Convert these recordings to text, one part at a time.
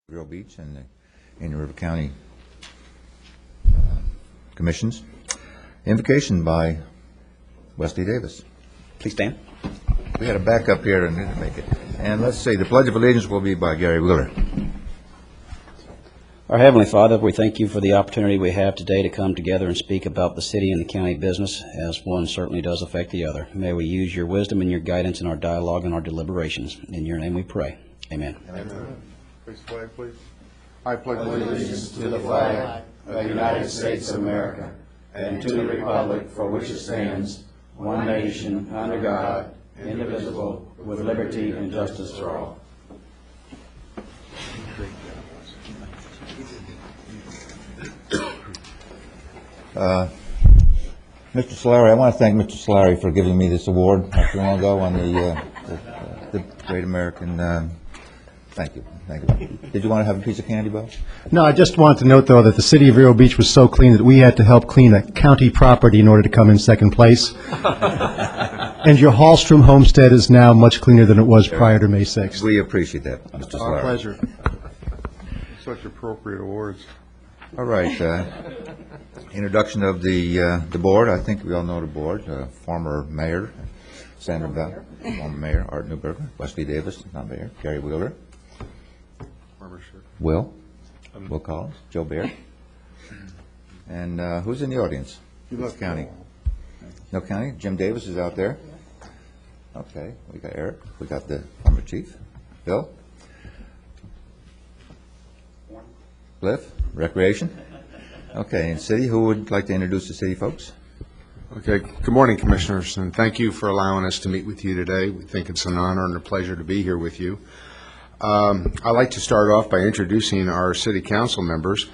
Vero Beach and the Indian River County Commissions. Invocation by Wesley Davis. Please stand. We had a backup here and didn't make it. And let's see, the Pledge of Allegiance will be by Gary Wheeler. Our Heavenly Father, we thank you for the opportunity we have today to come together and speak about the city and the county business, as one certainly does affect the other. May we use your wisdom and your guidance in our dialogue and our deliberations. In your name we pray. Amen. Amen. Please flag, please. I pledge allegiance to the flag of the United States of America and to the republic for which it stands, one nation, under God, indivisible, with liberty and justice for all. Mr. Solari, I want to thank Mr. Solari for giving me this award not too long ago on the Great American. Thank you. Thank you. Did you want to have a piece of candy, Bo? No, I just wanted to note, though, that the city of Vero Beach was so clean that we had to help clean a county property in order to come in second place. And your Hallstrom homestead is now much cleaner than it was prior to May 6th. We appreciate that, Mr. Solari. Our pleasure. Such appropriate awards. All right. Introduction of the board. I think we all know the board. Former Mayor Sandra Bell, former Mayor Art Newberger, Wesley Davis, not Mayor, Gary Wheeler, Will Collins, Joe Baer, and who's in the audience? County. No county. Jim Davis is out there. Okay, we got Eric. We got the former chief, Bill, Cliff, Recreation. Okay, and city. Who would like to introduce the city folks? Okay, good morning, Commissioners, and thank you for allowing us to meet with you today. We think it's an honor and a pleasure to be here with you. I'd like to start off by introducing our city council members.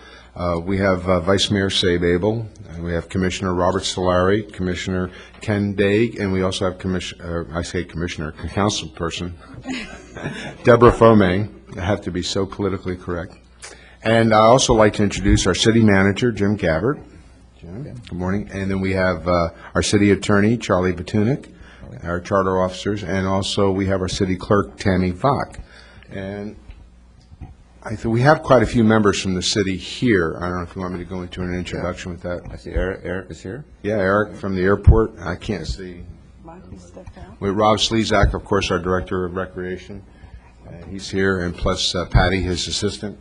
We have Vice Mayor Sabe Abel, and we have Commissioner Robert Solari, Commissioner Ken Daig, and we also have councilperson Deborah Fomang. I have to be so politically correct. And I also like to introduce our city manager, Jim Gabbard. Jim, good morning. And then we have our city attorney, Charlie Batunik, our charter officers, and also we have our city clerk, Tammy Fock. And I think we have quite a few members from the city here. I don't know if you want me to go into an introduction with that. I see Eric is here. Yeah, Eric from the airport. I can't see. With Rob Slezak, of course, our Director of Recreation. He's here, and plus Patty, his assistant.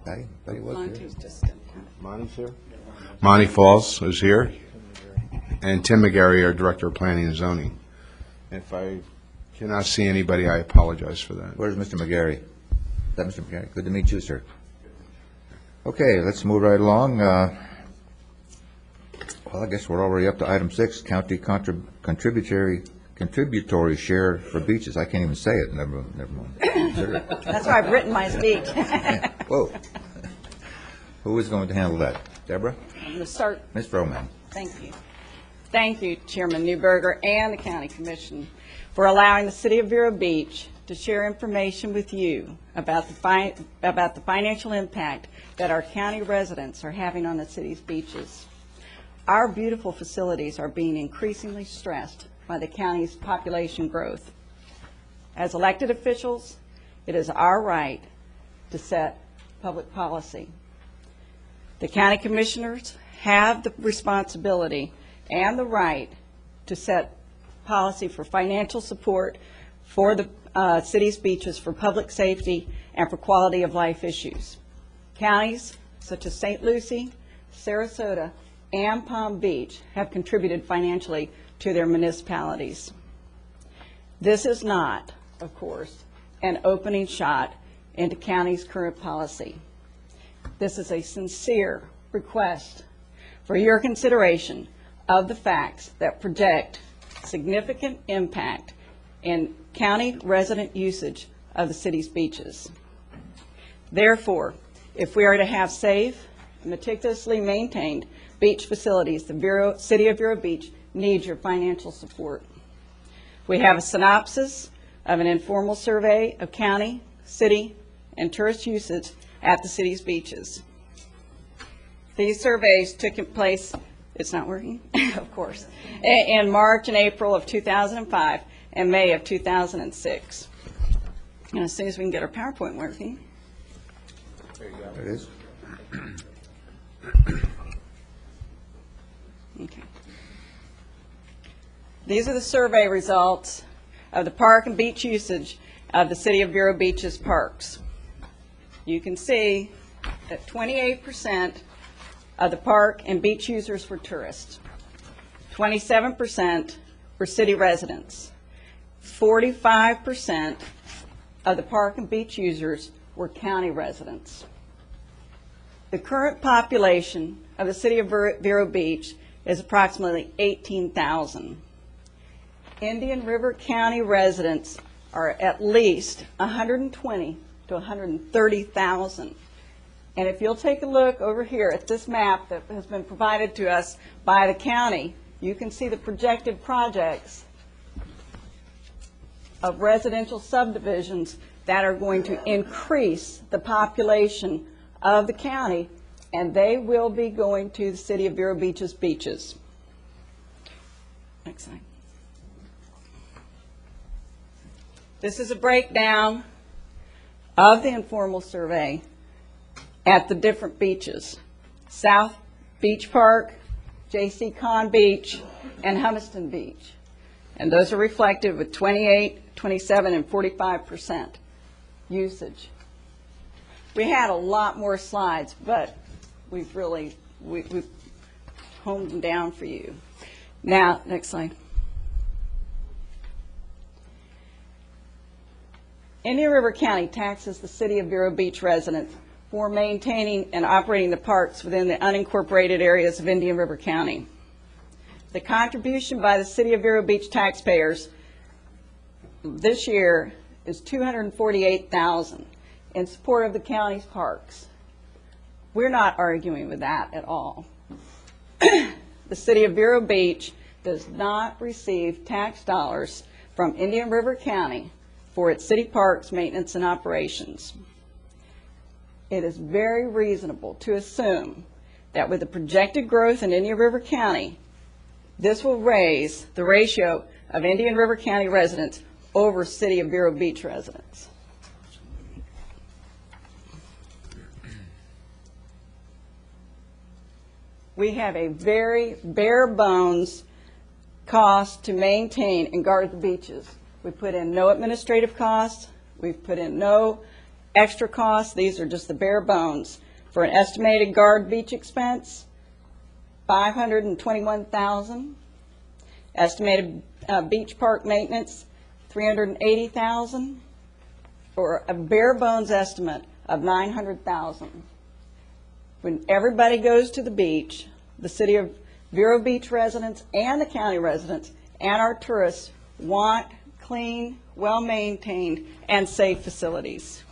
Patty was here. Monty's here. Monty Falls is here. And Tim McGarry, our Director of Planning and Zoning. If I cannot see anybody, I apologize for that. Where's Mr. McGarry? Is that Mr. McGarry? Good to meet you, sir. Okay, let's move right along. Well, I guess we're already up to item 6, county contributory share for beaches. I can't even say it. Never mind. That's why I've written my speech. Whoa. Who is going to handle that? Deborah? I'm going to start. Ms. Froman. Thank you. Thank you, Chairman Newberger and the County Commission, for allowing the City of Vero Beach to share information with you about the financial impact that our county residents are having on the city's beaches. Our beautiful facilities are being increasingly stressed by the county's population growth. As elected officials, it is our right to set public policy. The county commissioners have the responsibility and the right to set policy for financial support for the city's beaches for public safety and for quality of life issues. Counties such as St. Lucie, Sarasota, and Palm Beach have contributed financially to their municipalities. This is not, of course, an opening shot into county's current policy. This is a sincere request for your consideration of the facts that project significant impact in county resident usage of the city's beaches. Therefore, if we are to have safe, meticulously maintained beach facilities, the City of Vero Beach needs your financial support. We have a synopsis of an informal survey of county, city, and tourist usage at the city's beaches. These surveys took place, it's not working, of course, in March and April of 2005 and May of 2006. And as soon as we can get our PowerPoint working. There it is. Okay. These are the survey results of the park and beach usage of the City of Vero Beach's parks. You can see that 28% of the park and beach users were tourists. 27% were city residents. 45% of the park and beach users were county residents. The current population of the City of Vero Beach is approximately 18,000. Indian River County residents are at least 120 to 130,000. And if you'll take a look over here at this map that has been provided to us by the county, you can see the projected projects of residential subdivisions that are going to increase the population of the county, and they will be going to the City of Vero Beach's beaches. Next slide. This is a breakdown of the informal survey at the different beaches. South Beach Park, J.C. Conn Beach, and Humiston Beach. And those are reflected with 28, 27, and 45% usage. We had a lot more slides, but we've honed them down for you. Now, next slide. Indian River County taxes the City of Vero Beach residents for maintaining and operating the parks within the unincorporated areas of Indian River County. The contribution by the City of Vero Beach taxpayers this year is $248,000 in support of the county's parks. We're not arguing with that at all. The City of Vero Beach does not receive tax dollars from Indian River County for its city parks maintenance and operations. It is very reasonable to assume that with the projected growth in Indian River County, this will raise the ratio of Indian River County residents over City of Vero Beach residents. We have a very bare bones cost to maintain and guard the beaches. We put in no administrative costs. We've put in no extra costs. These are just the bare bones. For an estimated guard beach expense, $521,000. Estimated beach park maintenance, $380,000. For a bare bones estimate of $900,000. When everybody goes to the beach, the City of Vero Beach residents and the county residents and our tourists want clean, well-maintained, and safe facilities.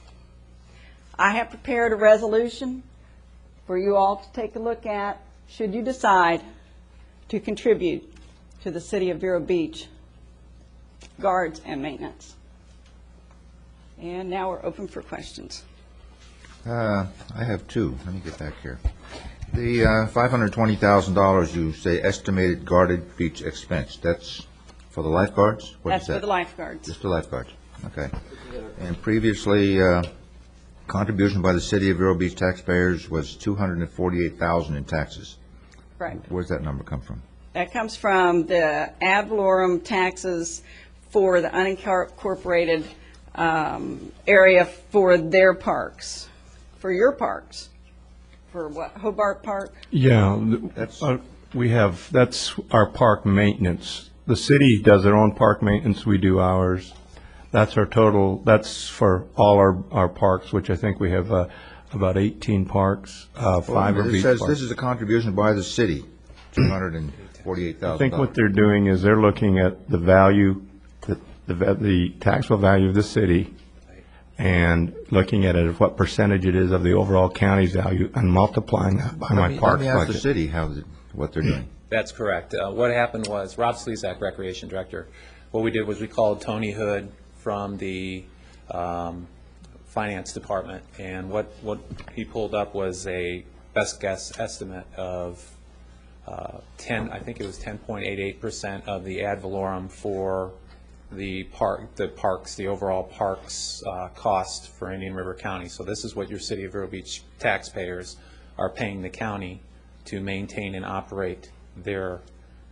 I have prepared a resolution for you all to take a look at should you decide to contribute to the City of Vero Beach guards and maintenance. And now we're open for questions. I have two. Let me get back here. The $520,000 you say estimated guarded beach expense, that's for the lifeguards? What is that? That's for the lifeguards. Just the lifeguards, okay. And previously, contribution by the City of Vero Beach taxpayers was $248,000 in taxes. Right. Where's that number come from? That comes from the ad valorem taxes for the unincorporated area for their parks, for your parks. For what, Hobart Park? Yeah, That's- that's our park maintenance. The city does their own park maintenance, we do ours. That's our total, that's for all our parks, which I think we have about 18 parks, 5 are It beach says parks. this is a contribution by the city, $248,000. I think what they're doing is they're looking at the value, the taxable value of the city, and looking at it, what percentage it is of the overall county's value, and multiplying that by my Let parks me ask the budget. city what they're doing. That's correct. What happened was, Rob Slezak, Recreation Director, what we did was we called Tony Hood from the Finance Department, and what he pulled up was a best guess estimate of I think it was 10.88% of the ad valorem for the parks, the overall parks cost for Indian River County. So this is what your City of Vero Beach taxpayers are paying the county to maintain and operate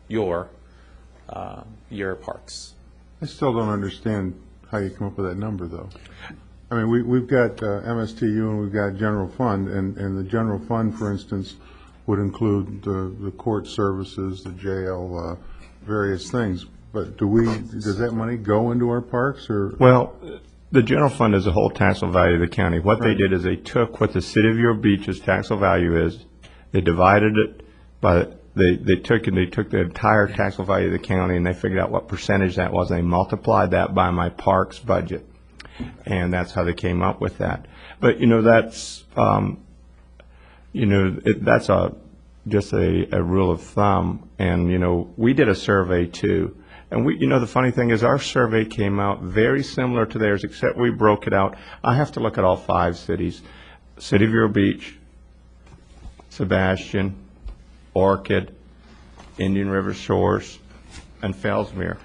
your parks. I still don't understand how you come up with that number, though. I mean, we've got MSTU and we've got general fund, and the general fund, for instance, would include the court services, the jail, various things. But does that money go into our parks, or? Well, the general fund is the whole taxable value of the county. What they did is they took what the City of Vero Beach's taxable value is, they divided it by, they took the entire taxable value of the county, and they figured out what percentage that was, and they multiplied that by my parks budget. And that's how they came up with that. But, that's, that's just a rule of thumb. And, we did a survey too. And the funny thing is our survey came out very similar to theirs, except we broke it out. I have to look at all 5 cities: City of Vero Beach, Sebastian, Orchid, Indian River Shores, and Fellsmere.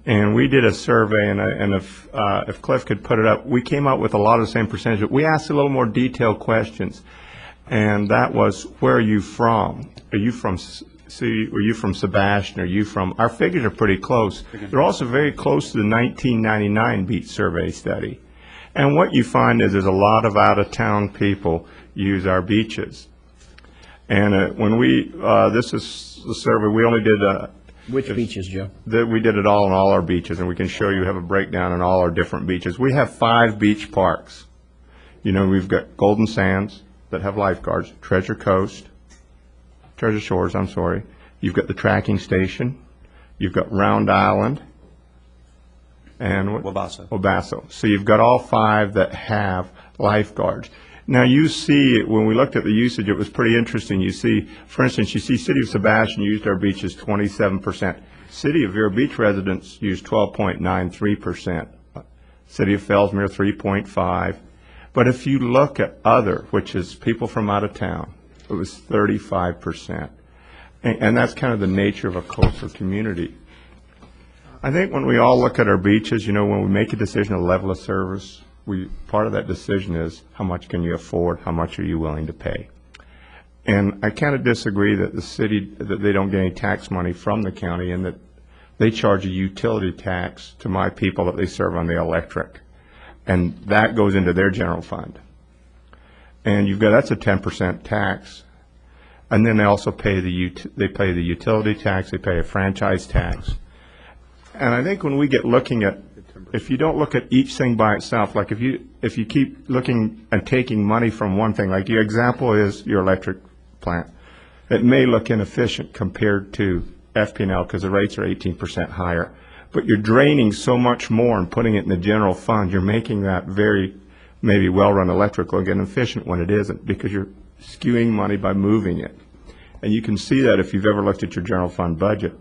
And we did a survey, and if Cliff could put it up, we came out with a lot of the same percentage, but we asked a little more detailed questions. And that was, where are you from? Are you from Sebastian? Are you from, our figures are pretty close. They're also very close to the 1999 beach survey study. And what you find is there's a lot of out-of-town people use our beaches. And when this is the survey, we only did Which beaches, Joe? we did it all on all our beaches, and we can show you have a breakdown on all our different beaches. We have 5 beach parks. We've got Golden Sands that have lifeguards, Treasure Shores, I'm sorry. You've got the tracking station. You've got Round Island. And Wabasso. So you've got all 5 that have lifeguards. Now you see, when we looked at the usage, it was pretty interesting. You see, for instance, City of Sebastian used our beaches 27%. City of Vero Beach residents used 12.93%. City of Fellsmere 3.5%. But if you look at other, which is people from out of town, it was 35%. And that's kind of the nature of a coastal community. I think when we all look at our beaches, when we make a decision of level of service, part of that decision is how much can you afford, how much are you willing to pay. And I kind of disagree that the city, that they don't get any tax money from the county, and that they charge a utility tax to my people that they serve on the electric. And that goes into their general fund. And that's a 10% tax. And then they also pay the utility tax, they pay a franchise tax. And I think when we get looking at, if you don't look at each thing by itself, like if you keep looking and taking money from one thing, like your example is your electric plant, it may look inefficient compared to FP&L because the rates are 18% higher. But you're draining so much more and putting it in the general fund, you're making that very maybe well-run electric look inefficient when it isn't, because you're skewing money by moving it. And you can see that if you've ever looked at your general fund budget,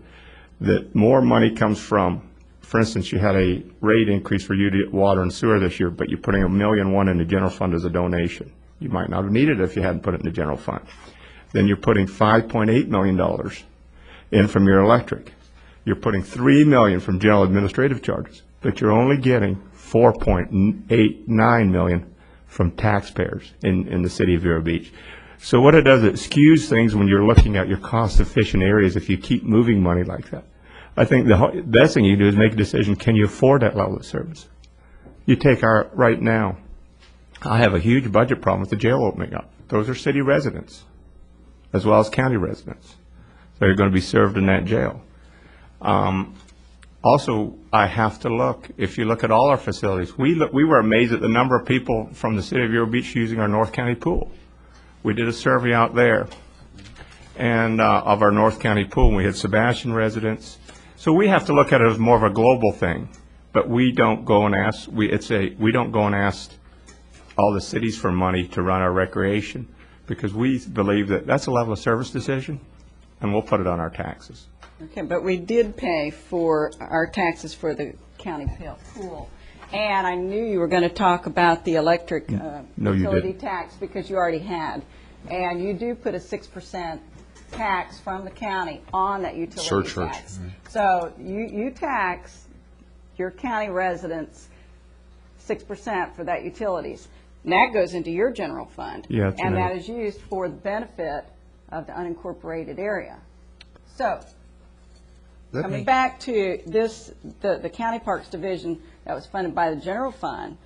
that more money comes from, for instance, you had a rate increase for water and sewer this year, but you're putting $1.1 million in the general fund as a donation. You might not have needed it if you hadn't put it in the general fund. Then you're putting $5.8 million in from your electric. You're putting $3 million from general administrative charges, but you're only getting $4.89 million from taxpayers in the City of Vero Beach. So what it does, it skews things when you're looking at your cost-efficient areas if you keep moving money like that. I think the best thing you do is make a decision, can you afford that level of service? You take right now, I have a huge budget problem with the jail opening up. Those are city residents, as well as county residents. They're going to be served in that jail. Also, I have to look, if you look at all our facilities, we were amazed at the number of people from the City of Vero Beach using our North County pool. We did a survey out there and of our North County pool, and we had Sebastian residents. So we have to look at it as more of a global thing, but we don't go and ask, we don't go and ask all the cities for money to run our recreation, because we believe that that's a level of service decision, and we'll put it on our taxes. Okay, but we did pay for our taxes for the county pool. And I knew you were going to talk about the electric utility tax, because you already had. And you do put a 6% tax from the county on that utility tax. So you tax your county residents 6% for that utilities. And that goes into your general fund. Yeah, it's and in that it. is used for the benefit of the unincorporated area. So, coming back to this, the County Parks Division that was funded by the general fund,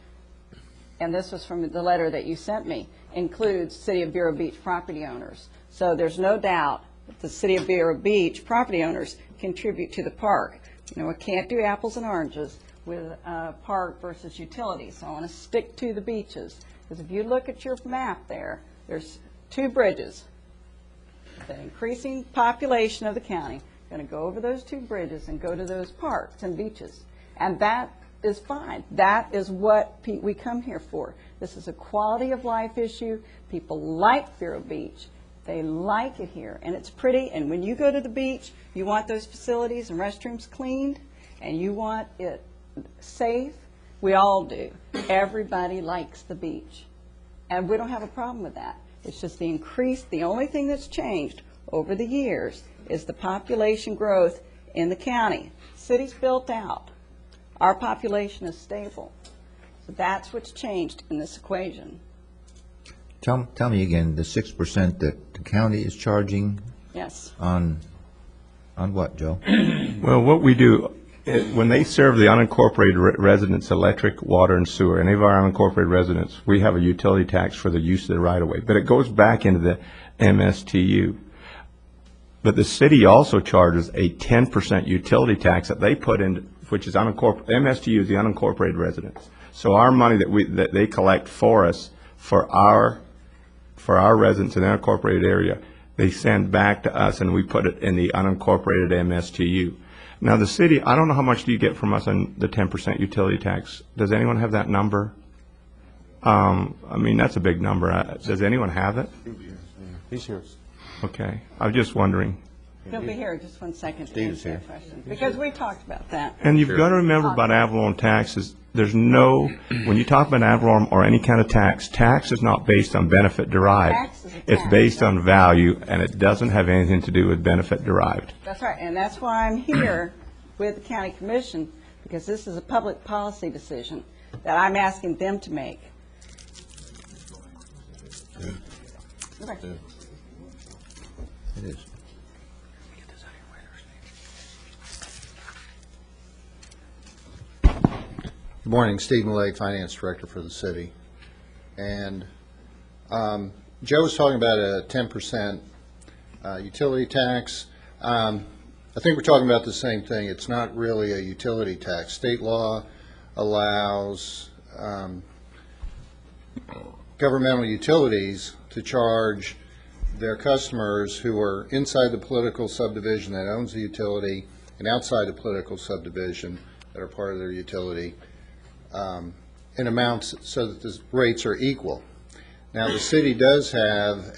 and this was from the letter that you sent me, includes City of Vero Beach property owners. So there's no doubt that the City of Vero Beach property owners contribute to the park. You know, we can't do apples and oranges with park versus utilities. So I want to stick to the beaches. Because if you look at your map there, there's 2 bridges. The increasing population of the county going to go over those 2 bridges and go to those parks and beaches. And that is fine. That is what we come here for. This is a quality of life issue. People like Vero Beach. They like it here, and it's pretty. And when you go to the beach, you want those facilities and restrooms cleaned, and you want it safe. We all do. Everybody likes the beach, and we don't have a problem with that. It's just the increase. The only thing that's changed over the years is the population growth in the county. City's built out. Our population is stable. So that's what's changed in this equation. Tell me again, the 6% that the county is charging Yes. on what, Joe? Well, what we do, when they serve the unincorporated residents electric, water, and sewer, any of our unincorporated residents, we have a utility tax for the use of the right-of-way. But it goes back into the MSTU. But the city also charges a 10% utility tax that they put in, which is unincorporated. MSTU is the unincorporated residents. So our money that they collect for us, for our residents in the unincorporated area, they send back to us, and we put it in the unincorporated MSTU. Now, the city, I don't know how much do you get from us on the 10% utility tax. Does anyone have that number? I mean, that's a big number. Does anyone have it? He's here. Okay. I was just wondering. He'll be here in just 1 second to answer your question, because we talked about that. And you've got to remember about ad valorem taxes, there's no, when you talk about ad valorem or any kind of tax, tax is not based on benefit derived. Tax is a It's tax. based on value, and it doesn't have anything to do with benefit derived. That's right, and that's why I'm here with the county commission, because this is a public policy decision that I'm asking them to make. Okay. It is. Good morning, Steve Millay, Finance Director for the city. And Joe was talking about a 10% utility tax. I think we're talking about the same thing. It's not really a utility tax. State law allows governmental utilities to charge their customers who are inside the political subdivision that owns the utility and outside the political subdivision that are part of their utility in amounts so that the rates are equal. Now, the city does have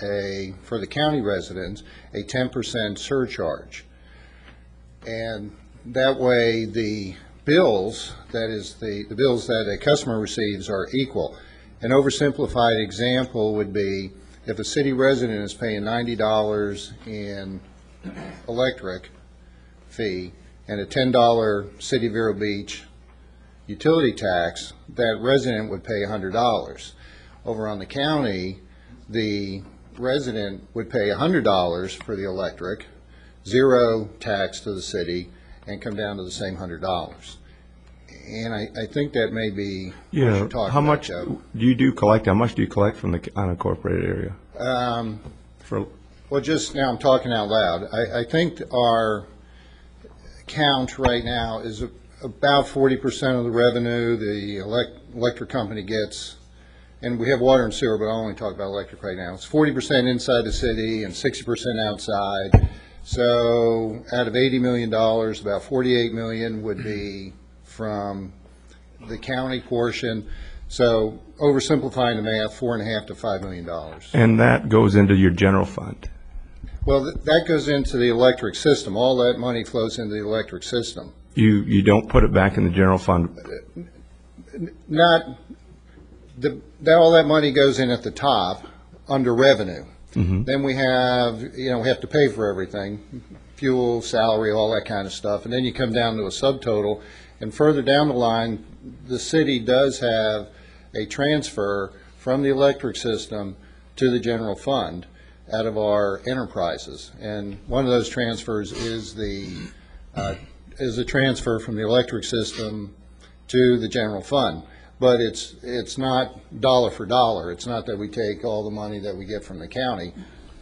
for the county residents, a 10% surcharge. And that way the bills, that is the bills that a customer receives, are equal. An oversimplified example would be if a city resident is paying $90 in electric fee and a $10 City of Vero Beach utility tax, that resident would pay $100. Over on the county, the resident would pay $100 for the electric, zero tax to the city, and come down to the same $100. And I think that may be what Yeah. you're talking How about, much Joe. do you do collect? How much do you collect from the unincorporated area? Well, just now I'm talking out loud. I think our count right now is about 40% of the revenue the electric company gets, and we have water and sewer, but I'll only talk about electric right now. It's 40% inside the city and 60% outside. So out of $80 million, about $48 million would be from the county portion. So oversimplifying the math, $4.5 to $5 million. And that goes into your general fund. Well, that goes into the electric system. All that money flows into the electric system. You don't put it back in the general fund. All that money goes in at the top under revenue. Then we have to pay for everything, fuel, salary, all that kind of stuff. And then you come down to a subtotal, And further down the line, the city does have a transfer from the electric system to the general fund out of our enterprises. And one of those transfers is a transfer from the electric system to the general fund. But it's not dollar for dollar. It's not that we take all the money that we get from the county.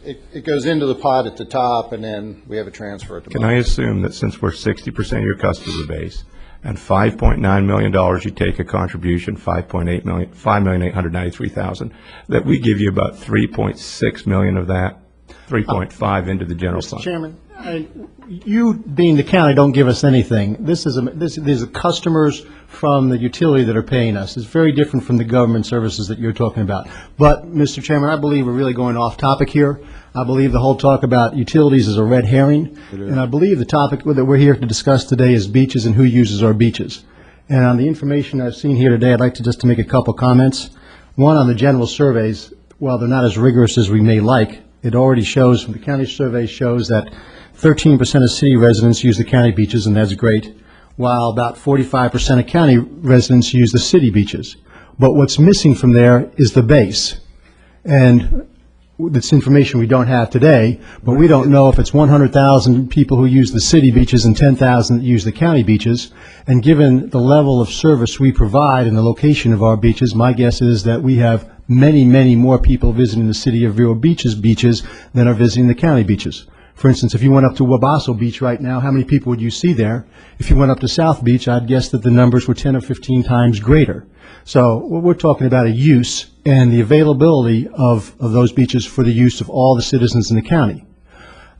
It goes into the pot at the top, and then we have a transfer at the bottom. Can I assume that since we're 60% of your customer base, and $5.9 million, you take a contribution, $5,893,000, that we give you about $3.6 million of that, 3.5 into the general Mr. fund? Chairman, you being the county don't give us anything. These are customers from the utility that are paying us. It's very different from the government services that you're talking about. But, Mr. Chairman, I believe we're really going off topic here. I believe the whole talk about utilities is a red herring. And I believe the topic that we're here to discuss today is beaches and who uses our beaches. And on the information I've seen here today, I'd like to just to make a couple comments. One, on the general surveys, while they're not as rigorous as we may like, it already shows, from the county survey shows that 13% of city residents use the county beaches, and that's great, while about 45% of county residents use the city beaches. But what's missing from there is the base. And that's information we don't have today, but we don't know if it's 100,000 people who use the city beaches and 10,000 that use the county beaches. And given the level of service we provide and the location of our beaches, my guess is that we have many, many more people visiting the city of Vero Beach's beaches than are visiting the county beaches. For instance, if you went up to Wabasso Beach right now, how many people would you see there? If you went up to South Beach, I'd guess that the numbers were 10 or 15 times greater. So what we're talking about a use and the availability of those beaches for the use of all the citizens in the county.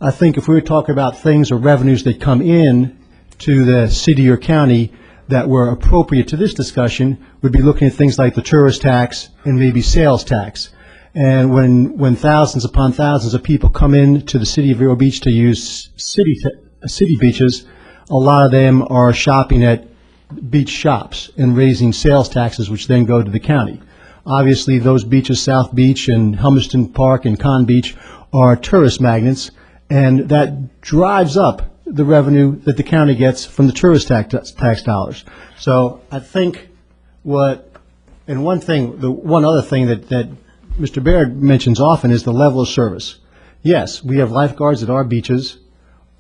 I think if we were talking about things or revenues that come in to the city or county that were appropriate to this discussion, we'd be looking at things like the tourist tax and maybe sales tax. And when thousands upon thousands of people come in to the city of Vero Beach to use city beaches, a lot of them are shopping at beach shops and raising sales taxes, which then go to the county. Obviously, those beaches, South Beach and Helmiston Park and Con Beach, are tourist magnets, and that drives up the revenue that the county gets from the tourist tax dollars. So I think one other thing that Mr. Baird mentions often is the level of service. Yes, we have lifeguards at our beaches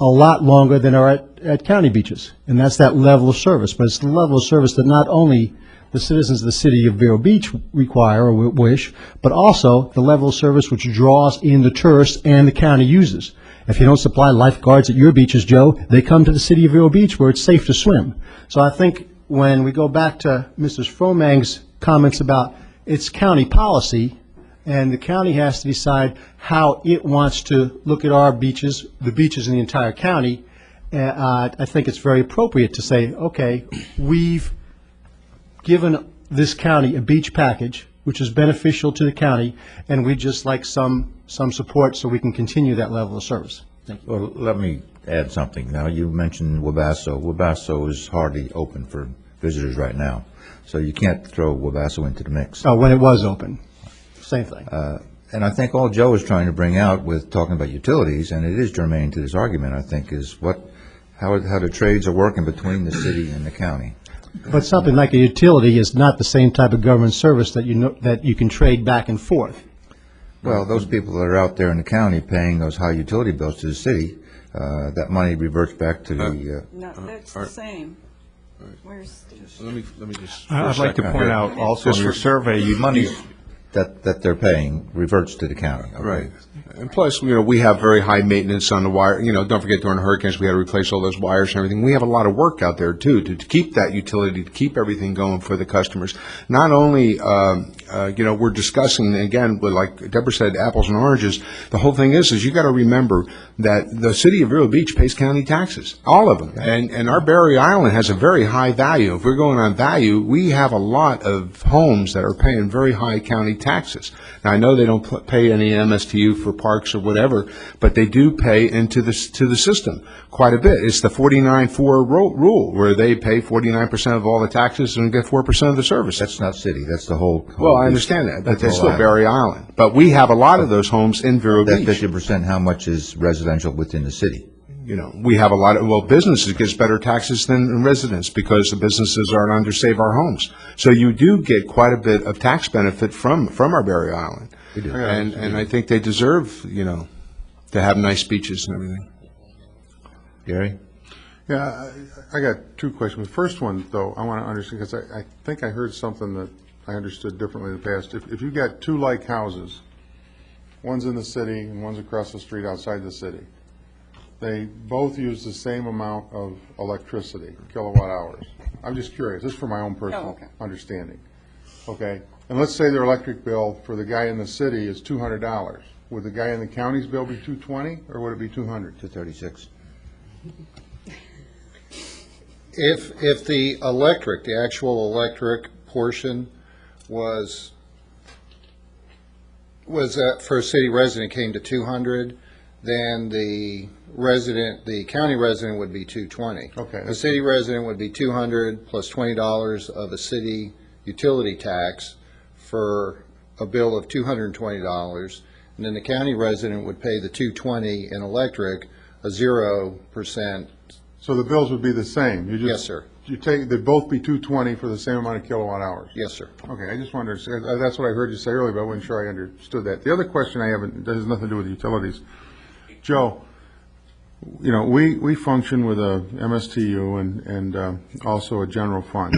a lot longer than are at county beaches, and that's that level of service. But it's the level of service that not only the citizens of the city of Vero Beach require or wish, but also the level of service which draws in the tourists and the county uses. If you don't supply lifeguards at your beaches, Joe, they come to the city of Vero Beach where it's safe to swim. So I think when we go back to Mrs. Fromang's comments about its county policy, and the county has to decide how it wants to look at our beaches, the beaches in the entire county, I think it's very appropriate to say, okay, we've given this county a beach package, which is beneficial to the county, and we'd just like some support so we can continue that level of service. Thank you. Well, let me add something. Now, you mentioned Wabasso. Wabasso is hardly open for visitors right now, so you can't throw Wabasso into the mix. Oh, when it was open. Same thing. And I think all Joe is trying to bring out with talking about utilities, and it is germane to this argument, I think, is how the trades are working between the city and the county. But something like a utility is not the same type of government service that you can trade back and forth. Well, those people that are out there in the county paying those high utility bills to the city, that money reverts back to the. No, that's the same. Where's? Let me just. I'd like to point out also in your survey, Money that they're paying reverts to the county. Okay? Right. And plus, we have very high maintenance on the wire. Don't forget during hurricanes, we had to replace all those wires and everything. We have a lot of work out there, too, to keep that utility, to keep everything going for the customers. Not only, we're discussing, again, like Deborah said, apples and oranges. The whole thing is you got to remember that the city of Vero Beach pays county taxes, all of them. And our Barry Island has a very high value. If we're going on value, we have a lot of homes that are paying very high county taxes. Now, I know they don't pay any MSTU for parks or whatever, but they do pay into the system quite a bit. It's the 49-4 rule, where they pay 49% of all the taxes and get 4% of the service. That's not city. That's the whole. Well, I understand that, but it's still Barry Island. But we have a lot of those homes in Vero Beach. That 50%, how much is residential within the city? we have a lot of, well, businesses gets better taxes than residents because the businesses aren't under Save Our Homes. So you do get quite a bit of tax benefit from our Barrier Island. We do. And I think they deserve, to have nice beaches and everything. Gary? Yeah, I got two questions. The first one, though, I want to understand, because I think I heard something that I understood differently in the past. If you got two like houses, one's in the city and one's across the street outside the city, they both use the same amount of electricity, kilowatt hours. I'm just curious, this is for my own personal understanding. Okay, and let's say their electric bill for the guy in the city is $200. Would the guy in the county's bill be $220, or would it be $200? $236. If the actual electric portion was for a city resident came to 200, then the county resident would be 220. Okay. The city resident would be 200 plus $20 of a city utility tax for a bill of $220, and then the county resident would pay the 220 in electric, a 0%. So the bills would be the same? Yes, sir. They'd both be $220 for the same amount of kilowatt hours? Yes, sir. Okay, I just wanted to, that's what I heard you say earlier, but I wasn't sure I understood that. The other question I have, that has nothing to do with utilities. Joe, we function with a MSTU and also a general fund.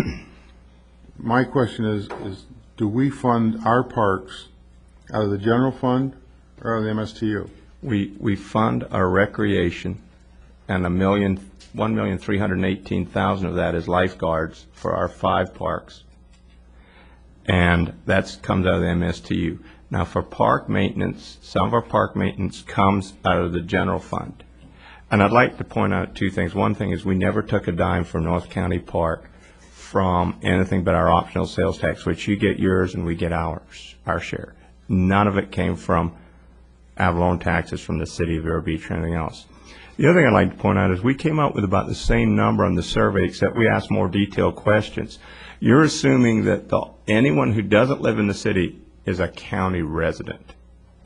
My question is do we fund our parks out of the general fund or out of the MSTU? We fund our recreation, and $1,318,000 of that is lifeguards for our 5 parks, and that comes out of the MSTU. Now, for park maintenance, some of our park maintenance comes out of the general fund. And I'd like to point out 2 things. One thing is we never took a dime from North County Park from anything but our optional sales tax, which you get yours and we get our share. None of it came from Avalon taxes from the city of Vero Beach or anything else. The other thing I'd like to point out is we came up with about the same number on the survey, except we asked more detailed questions. You're assuming that anyone who doesn't live in the city is a county resident.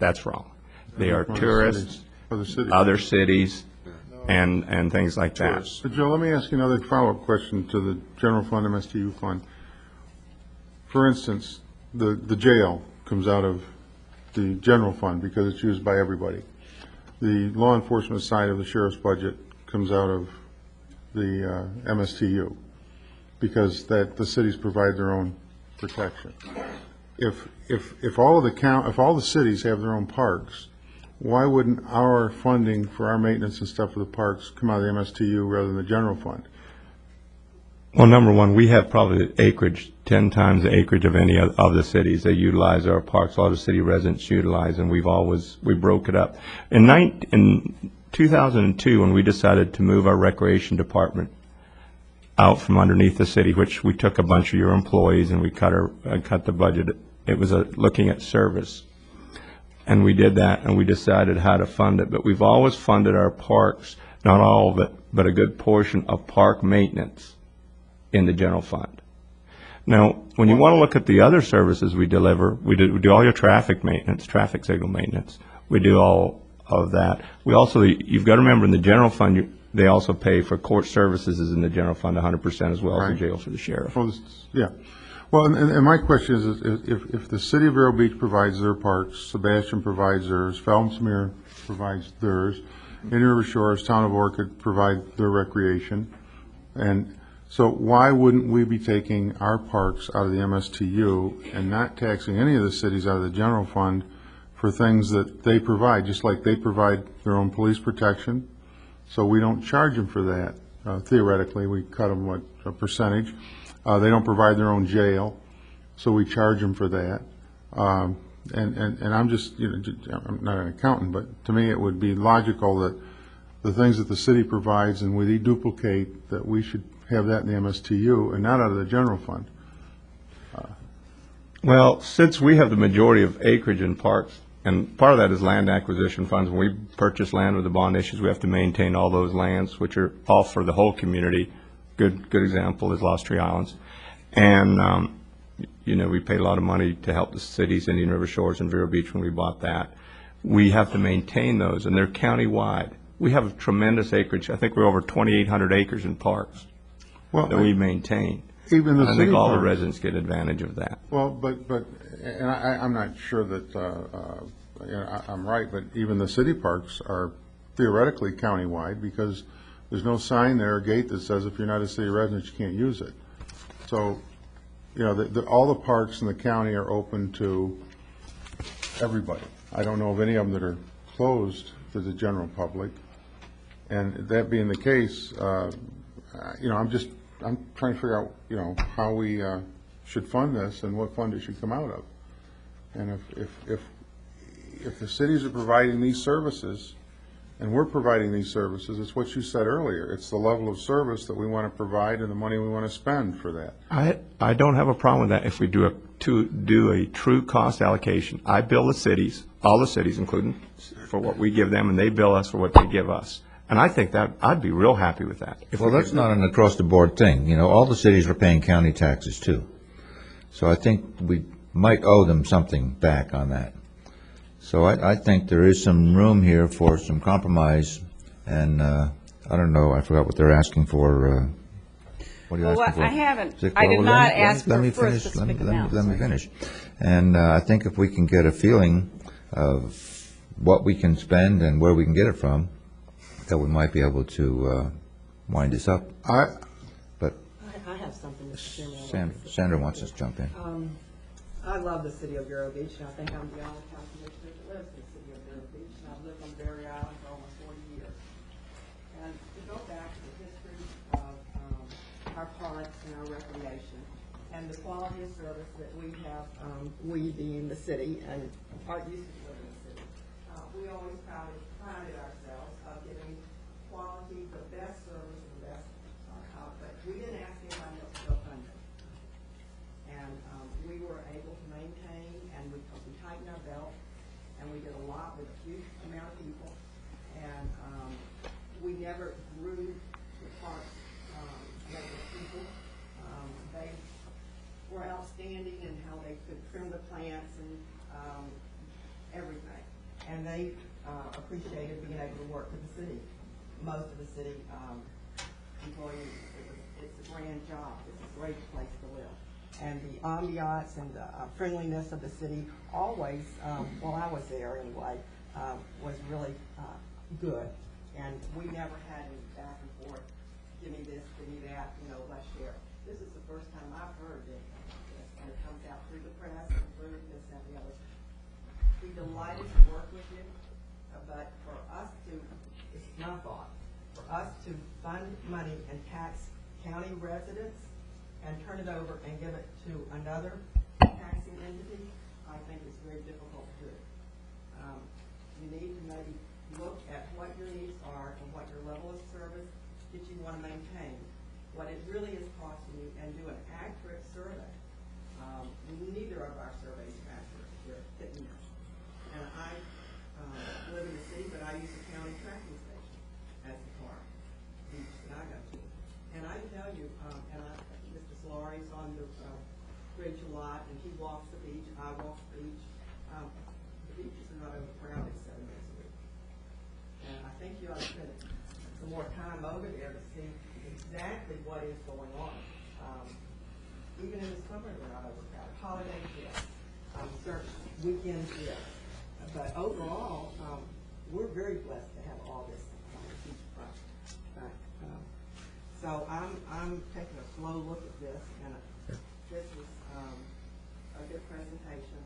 That's wrong. They are tourists, other cities, and things like that. So, Joe, let me ask you another follow-up question to the general fund, MSTU fund. For instance, the jail comes out of the general fund because it's used by everybody. The law enforcement side of the sheriff's budget comes out of the MSTU because the cities provide their own protection. If all the cities have their own parks, why wouldn't our funding for our maintenance and stuff for the parks come out of the MSTU rather than the general fund? Well, number one, we have probably the acreage, 10 times the acreage of any of the cities that utilize our parks. A lot of city residents utilize, and we broke it up. In 2002, when we decided to move our recreation department out from underneath the city, which we took a bunch of your employees and we cut the budget, it was looking at service. And we did that, and we decided how to fund it. But we've always funded our parks, not all of it, but a good portion of park maintenance in the general fund. Now, when you want to look at the other services we deliver, we do all your traffic maintenance, traffic signal maintenance. We do all of that. We also, you've got to remember, in the general fund, they also pay for court services is in the general fund 100% as well as the jail for the sheriff. Well, yeah. Well, and my question is if the city of Vero Beach provides their parks, Sebastian provides theirs, Falmsmere provides theirs, Indian River Shores, Town of Orchid provide their recreation, and so why wouldn't we be taking our parks out of the MSTU and not taxing any of the cities out of the general fund for things that they provide, just like they provide their own police protection, so we don't charge them for that. Theoretically, we cut them, a percentage. They don't provide their own jail, so we charge them for that. And I'm just, I'm not an accountant, but to me it would be logical that the things that the city provides and we deduplicate, that we should have that in the MSTU and not out of the general fund. Well, since we have the majority of acreage in parks, and part of that is land acquisition funds. When we purchase land with the bond issues, we have to maintain all those lands, which are all for the whole community. Good example is Lost Tree Islands. And, we paid a lot of money to help the cities, Indian River Shores and Vero Beach when we bought that. We have to maintain those, and they're county-wide. we have tremendous acreage. I think we're over 2,800 acres in parks Well, that we maintain. even the I city think all the parks. residents get advantage of that. Well, and I'm not sure that, you know, I'm right, but even the city parks are theoretically countywide because there's no sign there or gate that says if you're not a city resident, you can't use it. So, you know, all the parks in the county are open to everybody. I don't know of any of them that are closed to the general public. And that being the case, you know, I'm trying to figure out, you know, how we should fund this and what fund it should come out of. And if the cities are providing these services, and we're providing these services, it's what you said earlier. It's the level of service that we want to provide and the money we want to spend for that. I don't have a problem with that if we do a true cost allocation. I bill the cities, all the cities, including for what we give them, and they bill us for what they give us. And I think that, I'd be real happy with that. Well, that's not an across-the-board thing. You know, all the cities are paying county taxes, too. So I think we might owe them something back on that. So I think there is some room here for some compromise, and I don't know, I forgot what they're asking for. What are you asking for? I haven't, Is it- I did well, not let me- ask let for me a finish. specific Let me- amount. Let me sorry. finish. And I think if we can get a feeling of what we can spend and where we can get it from, that we might be able to wind this up. But I have something, Mr. Chairman. Sandra wants us to jump in. I love the city of Vero Beach, and I think I'm the only county commissioner that lives in the city of Vero Beach, and I've lived on Berry Island for almost 40 years. And to go back to the history of our parks and our recreation, and the quality of service that we have, we being the city, and Art used to live in the city, we always prided ourselves of giving quality, the best service, and the best, but we didn't ask anybody else to go fund it. And we were able to maintain, and we tightened our belt, and we did a lot with a few amount of people, and we never grew the parks like the people. They were outstanding in how they could trim the plants and everything, and they appreciated being able to work with the city. Most of the city employees, it's a grand job. It's a great place to live. And the ambiance and the friendliness of the city always, while I was there anyway, was really good. And we never had any back and forth, give me this, give me that, you know, let's share. This is the first time I've heard this, and it comes out through the press and through this and the other. Be delighted to work with you, but for us to, it's my thought, for us to fund money and tax county residents and turn it over and give it to another taxing entity, I think it's very difficult to do. You need to maybe look at what your needs are and what your level of service that you want to maintain, what it really is costing you, and do an accurate survey. Neither of our surveys are accurate. They're hit and miss. And I live in the city, but I use the county tracking station as the park beach that I go to. And I tell you, Mr. Solari's on the bridge a lot, and he walks the beach, I walk the beach. The beaches are not overcrowded 7 days a week. And I think you ought to spend some more time over there to see exactly what is going on. Even in the summer, they're not overcrowded. Holidays, yes. Certain weekends, yes. But overall, we're very blessed to have all this beachfront. So I'm taking a slow look at this, and this was a good presentation,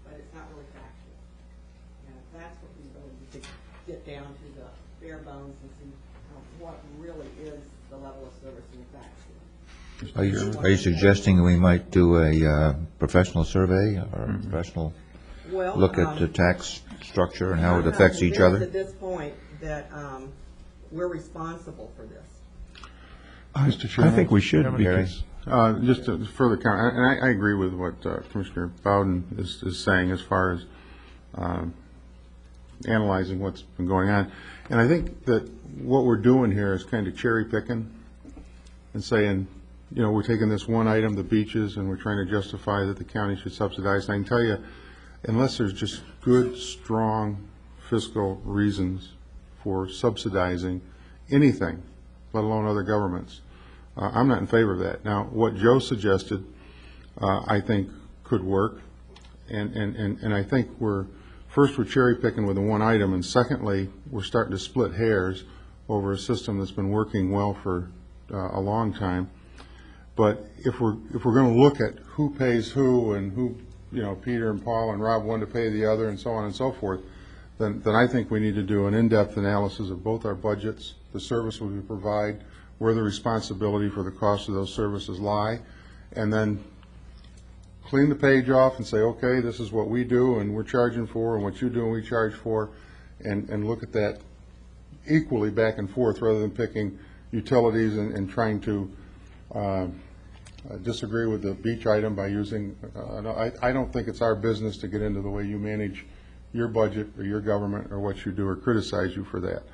but it's not really factual. And that's what we really need to get down to the bare bones and see what really is the level of service in fact. Are you suggesting we might do a professional survey or a professional look at the tax structure and how it affects each other? At this point that we're responsible for this. Mr. Chairman? I think we should, because Just to further comment, and I agree with what Commissioner Bowden is saying as far as analyzing what's been going on. And I think that what we're doing here is kind of cherry picking and saying, you know, we're taking this one item, the beaches, and we're trying to justify that the county should subsidize. And I can tell you, unless there's just good, strong fiscal reasons for subsidizing anything, let alone other governments. I'm not in favor of that. Now, what Joe suggested, I think could work, and I think we're cherry picking with the one item, and secondly, we're starting to split hairs over a system that's been working well for a long time. But if we're going to look at who pays who and who, Peter and Paul and Rob want to pay the other and so on and so forth, then I think we need to do an in-depth analysis of both our budgets, the service we provide, where the responsibility for the cost of those services lie, and then clean the page off and say, okay, this is what we do and we're charging for, and what you do and we charge for, and look at that equally back and forth rather than picking utilities and trying to disagree with the beach item by using, I don't think it's our business to get into the way you manage your budget or your government or what you do or criticize you for that.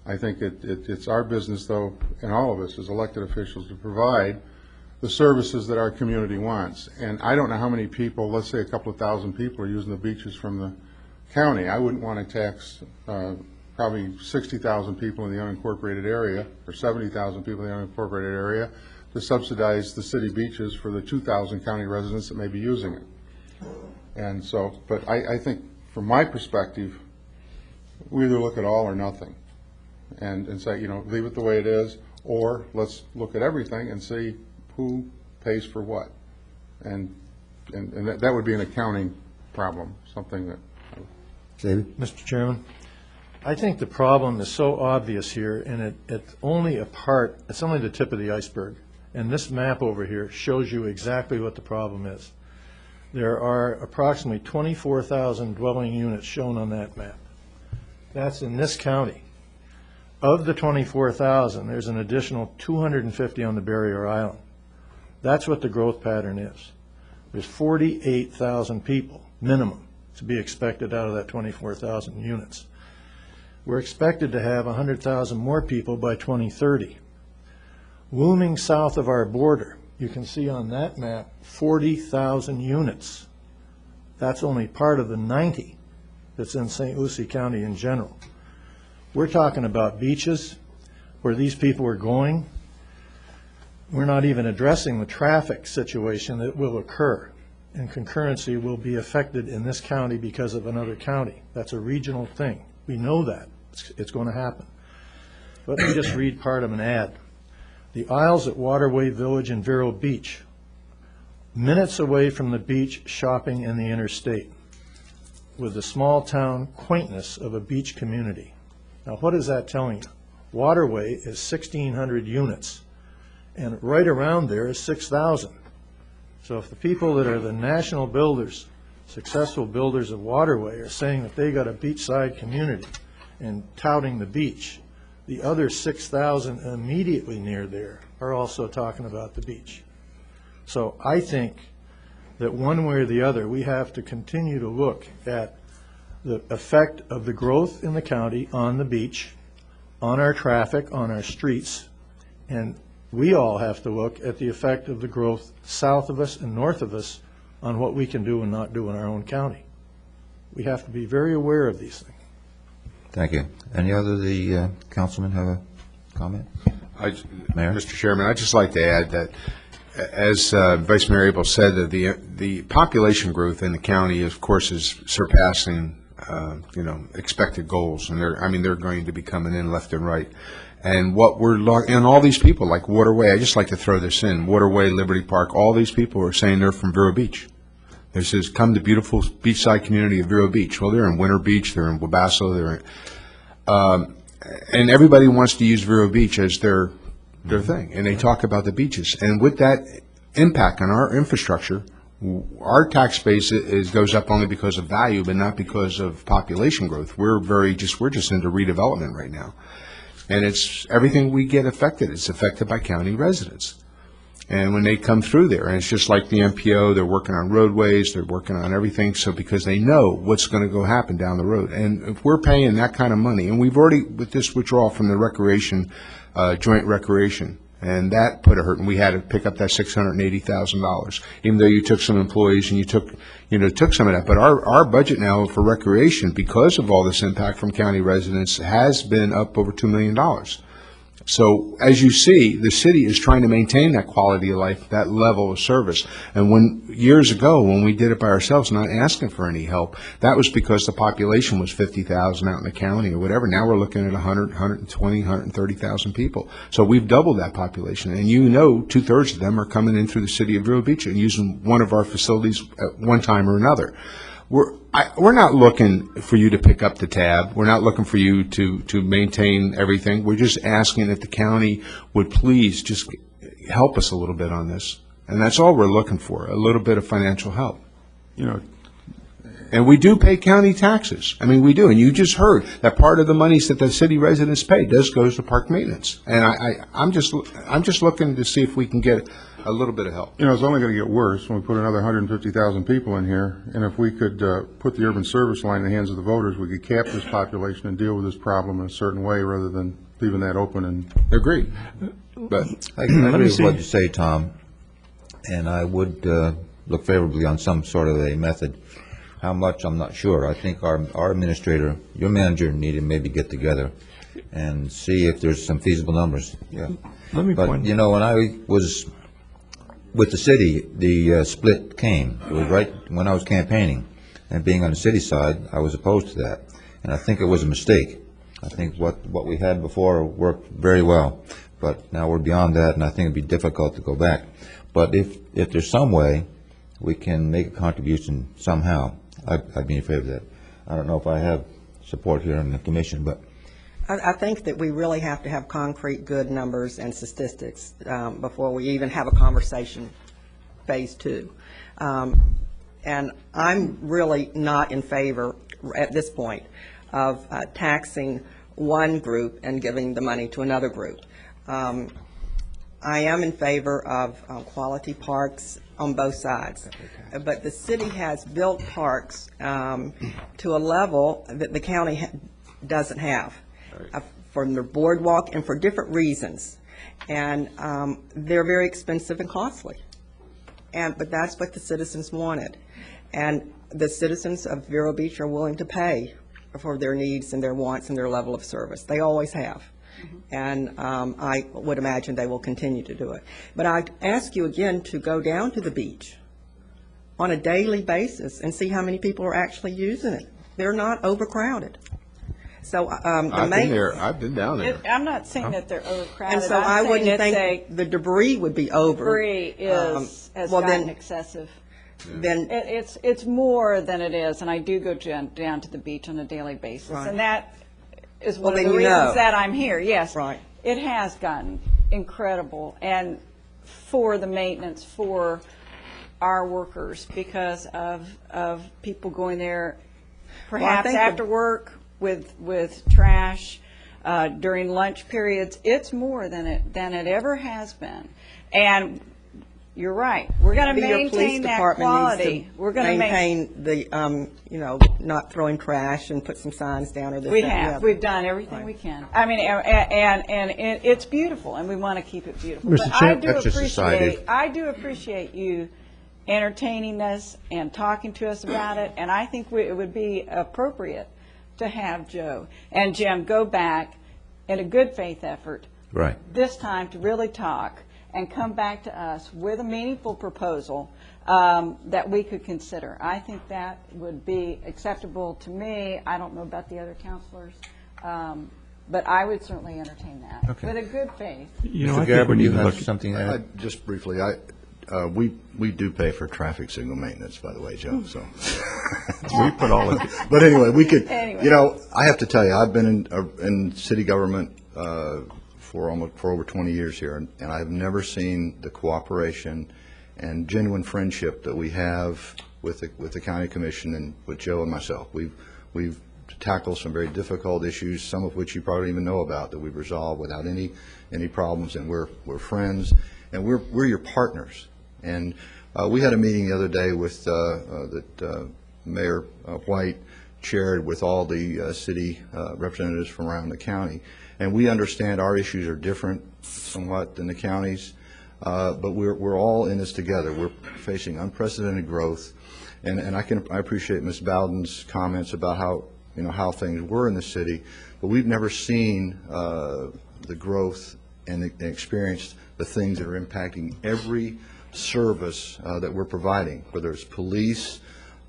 I think it's our business, though, and all of us as elected officials, to provide the services that our community wants. And I don't know how many people, let's say a couple of thousand people, are using the beaches from the county. I wouldn't want to tax probably 60,000 people in the unincorporated area or 70,000 people in the unincorporated area to subsidize the city beaches for the 2,000 county residents that may be using it. And so, but I think from my perspective, we either look at all or nothing and say, leave it the way it is, or let's look at everything and see who pays for what. And that would be an accounting problem, something that... David? Mr. Chairman, I think the problem is so obvious here, and it's only it's only the tip of the iceberg. And this map over here shows you exactly what the problem is. There are approximately 24,000 dwelling units shown on that map. That's in this county. Of the 24,000, there's an additional 250 on the barrier island. That's what the growth pattern is. There's 48,000 people, minimum, to be expected out of that 24,000 units. We're expected to have 100,000 more people by 2030. Looming south of our border, you can see on that map 40,000 units. That's only part of the 90 that's in St. Lucie County in general. We're talking about beaches where these people are going. We're not even addressing the traffic situation that will occur, and concurrency will be affected in this county because of another county. That's a regional thing. We know that. It's going to happen. Let me just read part of an ad. The Isles at Waterway Village in Vero Beach, minutes away from the beach, shopping in the interstate, with the small town quaintness of a beach community. Now, what is that telling you? Waterway is 1,600 units, and right around there is 6,000. So if the people that are the national builders, successful builders of Waterway, are saying that they got a beachside community and touting the beach, the other 6,000 immediately near there are also talking about the beach. So I think that one way or the other, we have to continue to look at the effect of the growth in the county on the beach, on our traffic, on our streets, and we all have to look at the effect of the growth south of us and north of us on what we can do and not do in our own county. We have to be very aware of these things. Thank you. Any other councilman have a comment? Mayor? Mr. Chairman, I'd just like to add that, as Vice Mayor Abel said, that the population growth in the county, of course, is surpassing expected goals, and they're going to be coming in left and right. And and all these people, like Waterway, I just like to throw this in, Waterway, Liberty Park, all these people are saying they're from Vero Beach. They says, come to beautiful beachside community of Vero Beach. Well, they're in Winter Beach, they're in Wabasso, and everybody wants to use Vero Beach as their thing, and they talk about the beaches. And with that impact on our infrastructure, our tax base goes up only because of value, but not because of population growth. We're just into redevelopment right now, and it's everything we get affected. It's affected by county residents. And when they come through there, and it's just like the MPO, they're working on roadways, they're working on everything, so because they know what's going to go happen down the road. And if we're paying that kind of money, and we've already, with this withdrawal from the recreation, joint recreation And that put a hurt, and we had to pick up that $680,000, even though you took some employees and you took some of that. But our budget now for recreation, because of all this impact from county residents, has been up over $2 million. So as you see, the city is trying to maintain that quality of life, that level of service. And years ago, when we did it by ourselves, not asking for any help, that was because the population was 50,000 out in the county or whatever. Now we're looking at 100, 120, 130,000 people. So we've doubled that population. And 2/3 of them are coming in through the city of Vero Beach and using one of our facilities at one time or another. We're not looking for you to pick up the tab. We're not looking for you to maintain everything. We're just asking that the county would please just help us a little bit on this. And that's all we're looking for, a little bit of financial help. And we do pay county taxes. I mean, we do. And you just heard that part of the monies that the city residents pay goes to park maintenance. And I'm just looking to see if we can get a little bit of help. It's only going to get worse when we put another 150,000 people in here. And if we could put the urban service line in the hands of the voters, we could cap this population and deal with this problem in a certain way rather than leaving that open. And Agreed. But I agree with what you say, Tom, and I would look favorably on some sort of a method. How much, I'm not sure. I think our administrator, your manager, need to maybe get together and see if there's some feasible numbers. Yeah. Let me point. When I was with the city, the split came. It was right when I was campaigning, and being on the city side, I was opposed to that, and I think it was a mistake. I think what we had before worked very well, but now we're beyond that, and I think it'd be difficult to go back. But if there's some way we can make a contribution somehow, I'd be in favor of that. I don't know if I have support here in the commission, but I think that we really have to have concrete, good numbers and statistics before we even have a conversation, phase two. And I'm really not in favor at this point of taxing one group and giving the money to another group. I am in favor of quality parks on both sides. But the city has built parks to a level that the county doesn't have. From the boardwalk and for different reasons. And they're very expensive and costly. But that's what the citizens wanted. And the citizens of Vero Beach are willing to pay for their needs and their wants and their level of service. They always have. And I would imagine they will continue to do it. But I'd ask you again to go down to the beach on a daily basis and see how many people are actually using it. They're not overcrowded. So I've been there. I've been down there. I'm not saying that they're overcrowded. And so I wouldn't think the debris would be over. Debris has gotten excessive. Then it's more than it is, and I do go down to the beach on a daily basis, right. And that is one of the you reasons that I'm here. Yes, right. It has gotten incredible, and for the maintenance for our workers because of people going there perhaps after work with trash during lunch periods. It's more than it ever has been, and you're right. We're going to maintain that quality. We're going to maintain the not throwing trash and put some signs down or this. We have. We've done everything we can. I mean, and it's beautiful, and we want to keep it beautiful. Mr. Chair, I do appreciate you entertaining us and talking to us about it, and I think it would be appropriate to have Joe and Jim go back in a good faith effort this time to really talk and come back to us with a meaningful proposal that we could consider. I think that would be acceptable to me. I don't know about the other counselors, but I would certainly entertain that with a good faith. Mr. Garber, do you have something to add? Just briefly, we do pay for traffic signal maintenance, by the way, Joe. So we put all of it. But anyway, we could. Anyway. I have to tell you, I've been in city government for over 20 years here, and I've never seen the cooperation and genuine friendship that we have with the county commission and with Joe and myself. We've tackled some very difficult issues, some of which you probably don't even know about, that we've resolved without any problems, and we're friends, and we're your partners. And we had a meeting the other day with Mayor White shared with all the city representatives from around the county. And we understand our issues are different somewhat than the county's, but we're all in this together. We're facing unprecedented growth, and I appreciate Ms. Bowden's comments about how things were in the city, but we've never seen the growth and experienced the things that are impacting every service that we're providing, whether it's police,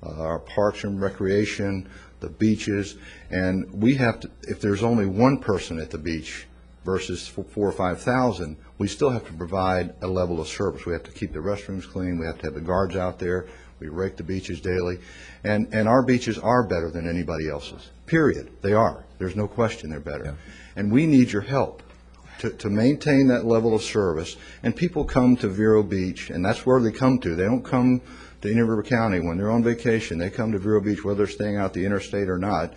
our parks and recreation, the beaches, and we have to, if there's only one person at the beach versus 4,000 or 5,000, we still have to provide a level of service. We have to keep the restrooms clean, we have to have the guards out there, we rake the beaches daily, and our beaches are better than anybody else's, period. They are. There's no question they're better. Yeah. And we need your help to maintain that level of service, and people come to Vero Beach, and that's where they come to. They don't come to Indian River County when they're on vacation. They come to Vero Beach whether they're staying out the interstate or not,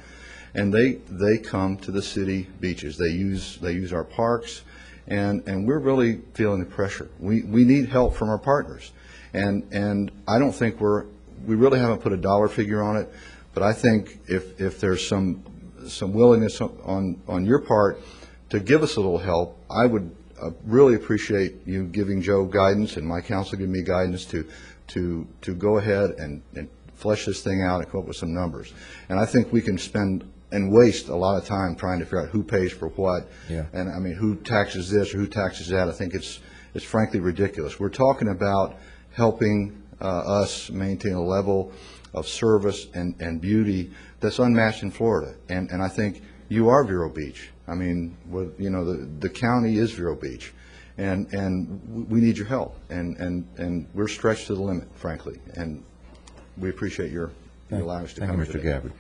and they come to the city beaches. They use our parks, and we're really feeling the pressure. We need help from our partners, and I don't think we really haven't put a dollar figure on it, but I think if there's some willingness on your part to give us a little help, I would really appreciate you giving Joe guidance and my council giving me guidance to go ahead and flesh this thing out and come up with some numbers. And I think we can spend and waste a lot of time trying to figure out who pays for what, and I mean who taxes this or who taxes that. I think it's frankly ridiculous. We're talking about helping us maintain a level of service and beauty that's unmatched in Florida, and I think you are Vero Beach. I mean, the county is Vero Beach, and we need your help, and we're stretched to the limit, frankly, and we appreciate your allowing us to come Thank you, Mr. today. Gabbard.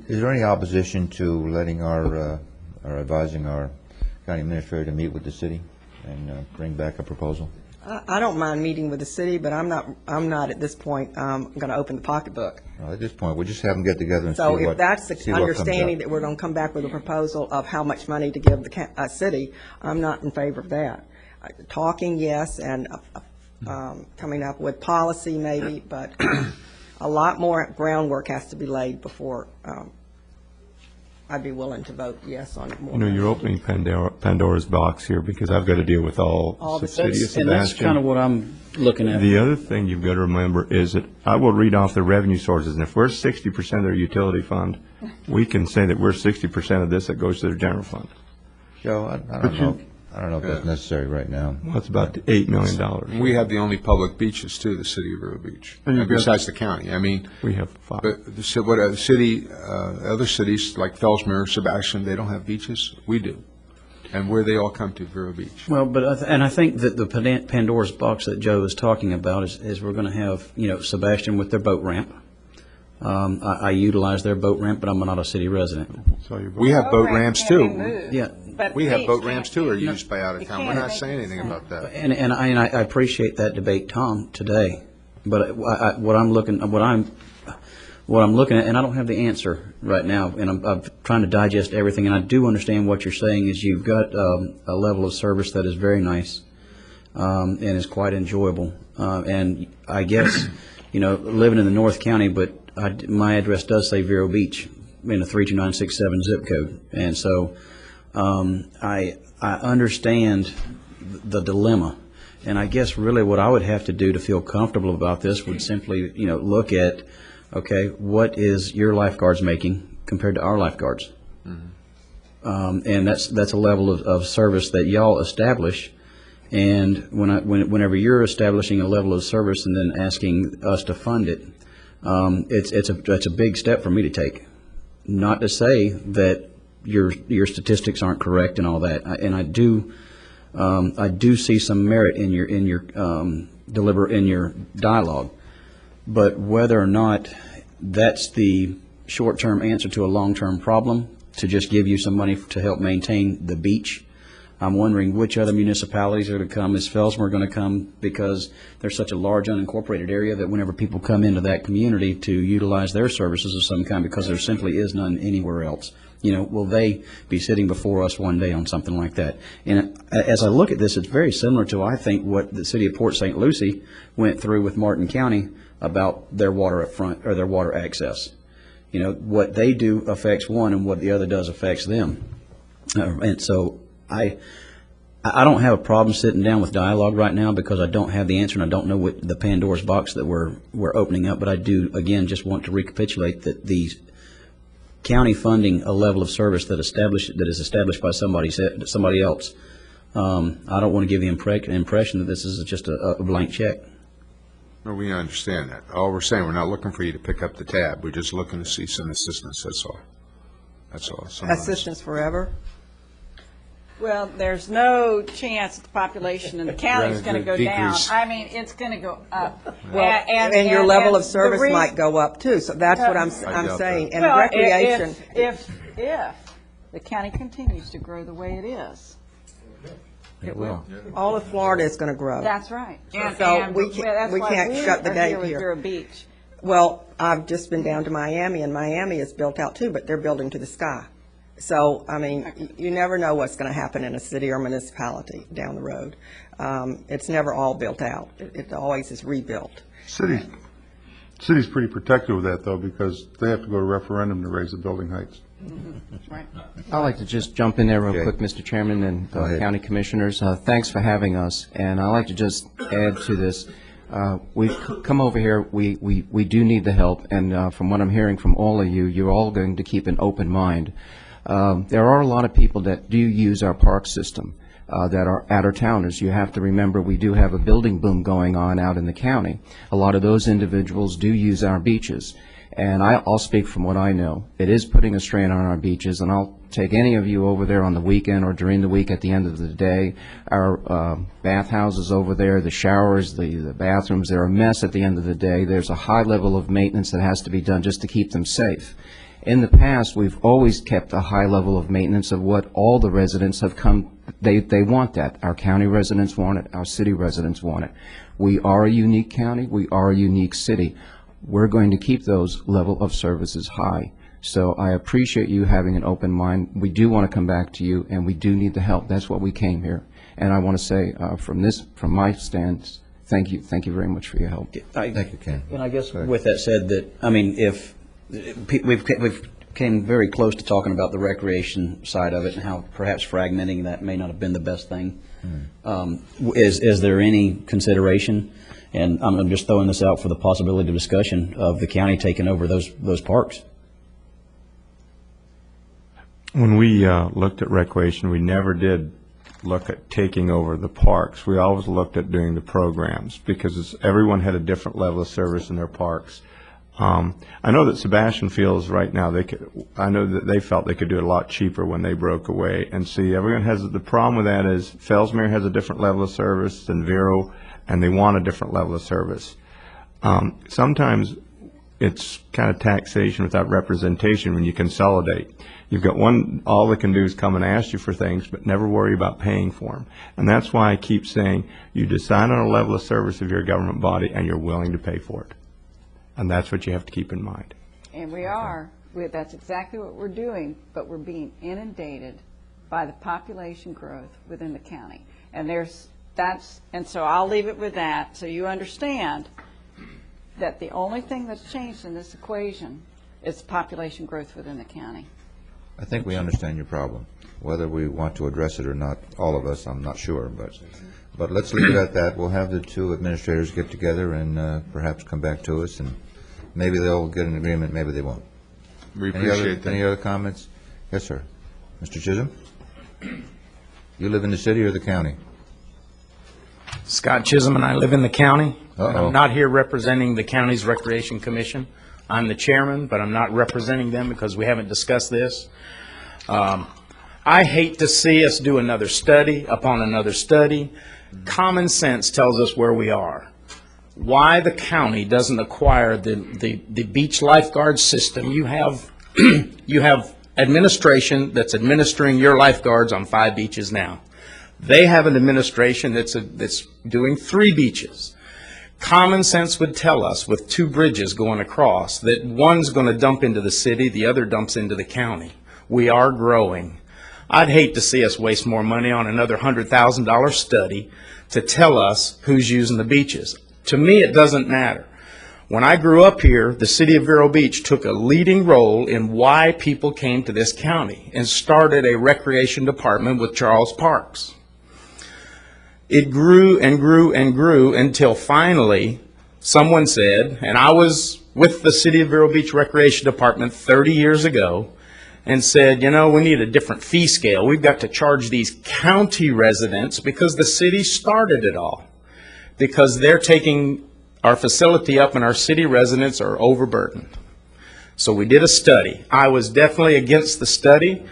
Is there any opposition to letting our advising our county administrator to meet with the city and bring back a proposal? I don't mind meeting with the city, but I'm not at this point going to open the pocketbook. Well, at this point, we'll just have them get together and So see what if that's the see what comes understanding up. that we're going to come back with a proposal of how much money to give the city, I'm not in favor of that. Talking, yes, and coming up with policy maybe, but a lot more groundwork has to be laid before I'd be willing to vote yes on it more. You know, you're opening Pandora's box here, because I've got to deal with all All the the city of cities. Sebastian. And that's kind of what I'm looking at. The other thing you've got to remember is that I will read off the revenue sources, and if we're 60% of their utility fund, we can say that we're 60% of this that goes to their general fund. Joe, I don't know if that's necessary right now. Well, it's about $8 million. We have the only public beaches too, the city of Vero Beach, besides the county. I mean, We have 5. but other cities like Fellsmere, Sebastian, they don't have beaches. We do, and where they all come to, Vero Beach. Well, but I think that the Pandora's box that Joe is talking about is we're going to have, Sebastian with their boat ramp. I utilize their boat ramp, but I'm not a city resident. We have boat ramps too. Yeah. We have boat ramps too, are used by out of town. We're not saying anything about that. And I appreciate that debate, Tom, today. But what I'm looking at, and I don't have the answer right now, and I'm trying to digest everything. And I do understand what you're saying is you've got a level of service that is very nice and is quite enjoyable. And I guess living in the North County, but my address does say Vero Beach in a 32967 zip code, and so. I understand the dilemma, and I guess really what I would have to do to feel comfortable about this would simply, look at, okay, what is your lifeguards making compared to our lifeguards? Mm-hmm. And that's a level of service that y'all establish, and whenever you're establishing a level of service and then asking us to fund it, it's a big step for me to take. Not to say that your statistics aren't correct and all that, and I do see some merit in your dialogue, but whether or not that's the short-term answer to a long-term problem, to just give you some money to help maintain the beach, I'm wondering which other municipalities are going to come. Is Fellsmere going to come because there's such a large unincorporated area that whenever people come into that community to utilize their services of some kind, because there simply is none anywhere else, will they be sitting before us one day on something like that? And as I look at this, it's very similar to, I think, what the city of Port St. Lucie went through with Martin County about their water up front, or their water access. You know, what they do affects one, and what the other does affects them. And so I don't have a problem sitting down with dialogue right now because I don't have the answer and I don't know what the Pandora's box that we're opening up. But I do, again, just want to recapitulate that the county funding a level of service that is established by somebody else. I don't want to give the impression that this is just a blank check. No, we understand that. All we're saying, we're not looking for you to pick up the tab. We're just looking to see some assistance, that's all. That's all. Assistance forever? Well, there's no chance that the population in the county is going to go down. Decrease. I mean, it's going to go up. Well, and your level of the service reason- might go up too, so that's what I'm doubt saying. that. And Well, recreation, if the county continues to grow the way it is. It will. all of Florida is going to grow. That's right. And we that's we why can't we shut the are gate with here. Vero Beach. Well, I've just been down to Miami, and Miami is built out too, but they're building to the sky. So, I mean, you never know what's going to happen in a city or municipality down the road. It's never all built out. It always is rebuilt. City's pretty protective of that, though, because they have to go to referendum to raise the building heights. Right. I'd like to just jump in there real Okay. quick, Mr. Chairman and Go ahead. county commissioners. Thanks for having us, and I'd like to just add to this. We've come over here, we do need the help, and from what I'm hearing from all of you, you're all going to keep an open mind. There are a lot of people that do use our park system that are out-of-towners. You have to remember we do have a building boom going on out in the county. A lot of those individuals do use our beaches. And I'll speak from what I know. It is putting a strain on our beaches, and I'll take any of you over there on the weekend or during the week at the end of the day. Our bathhouses over there, the showers, the bathrooms, they're a mess at the end of the day. There's a high level of maintenance that has to be done just to keep them safe. In the past, we've always kept a high level of maintenance of what all the residents have come, they want that. Our county residents want it, our city residents want it. We are a unique county, we are a unique city. We're going to keep those level of services high. So I appreciate you having an open mind. We do want to come back to you, and we do need the help. That's what we came here. And I want to say, from my stance, thank you very much for your help. Thank you, Ken. And I guess with that said, that, I mean, if, we've came very close to talking about the recreation side of it and how perhaps fragmenting that may not have been the best thing. Is there any consideration, and I'm just throwing this out for the possibility of discussion, of the county taking over those parks? When we looked at recreation, we never did look at taking over the parks. We always looked at doing the programs because everyone had a different level of service in their parks. I know that Sebastian feels right now I know that they felt they could do it a lot cheaper when they broke away. And see, everyone has, the problem with that is Fellsmere has a different level of service than Vero, and they want a different level of service. Sometimes it's kind of taxation without representation when you consolidate. You've got one, all they can do is come and ask you for things, but never worry about paying for them. And that's why I keep saying you decide on a level of service of your government body and you're willing to pay for it. And that's what you have to keep in mind. And we are. That's exactly what we're doing, but we're being inundated by the population growth within the county. And and so I'll leave it with that, so you understand that the only thing that's changed in this equation is population growth within the county. I think we understand your problem. Whether we want to address it or not, all of us, I'm not sure, but let's leave it at that. We'll have the two administrators get together and perhaps come back to us, and maybe they'll get an agreement, maybe they won't. We appreciate that. Any other comments? Yes, sir. Mr. Chisholm? You live in the city or the county? Scott Chisholm, and I live in the county. Uh-oh. I'm not here representing the county's Recreation Commission. I'm the chairman, but I'm not representing them because we haven't discussed this. I hate to see us do another study upon another study. Common sense tells us where we are. Why the county doesn't acquire the beach lifeguard system? You have you have administration that's administering your lifeguards on 5 beaches now. They have an administration that's doing 3 beaches. Common sense would tell us, with 2 bridges going across, that one's going to dump into the city, the other dumps into the county. We are growing. I'd hate to see us waste more money on another $100,000 study to tell us who's using the beaches. To me, it doesn't matter. When I grew up here, the city of Vero Beach took a leading role in why people came to this county and started a recreation department with Charles Parks. It grew and grew and grew until finally someone said, and I was with the city of Vero Beach Recreation Department 30 years ago, and said, you know, we need a different fee scale. We've got to charge these county residents, because the city started it all, because they're taking our facility up and our city residents are overburdened. So we did a study. I was definitely against the study.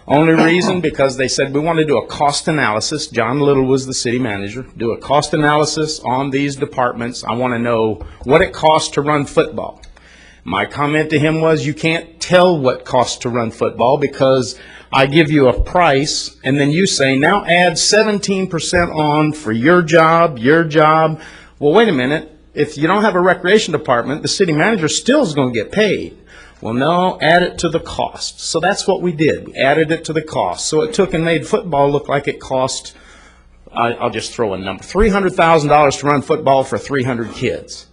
Only reason, because they said we want to do a cost analysis. John Little was the city manager. Do a cost analysis on these departments. I want to know what it costs to run football. My comment to him was, you can't tell what costs to run football, because I give you a price and then you say, now add 17% on for your job, your job. Well, wait a minute. If you don't have a recreation department, the city manager still is going to get paid. Well, no, add it to the cost. So that's what we did. We added it to the cost. So it took and made football look like it cost, I'll just throw a number, $300,000 to run football for 300 kids.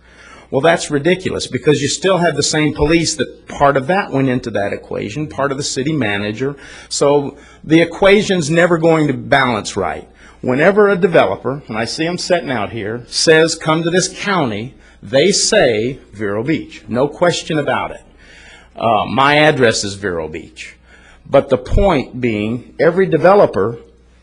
Well, that's ridiculous, because you still have the same police. That part of that went into that equation, part of the city manager. So the equation's never going to balance right. Whenever a developer, and I see them sitting out here, says come to this county, they say Vero Beach. No question about it. My address is Vero Beach. But the point being, every developer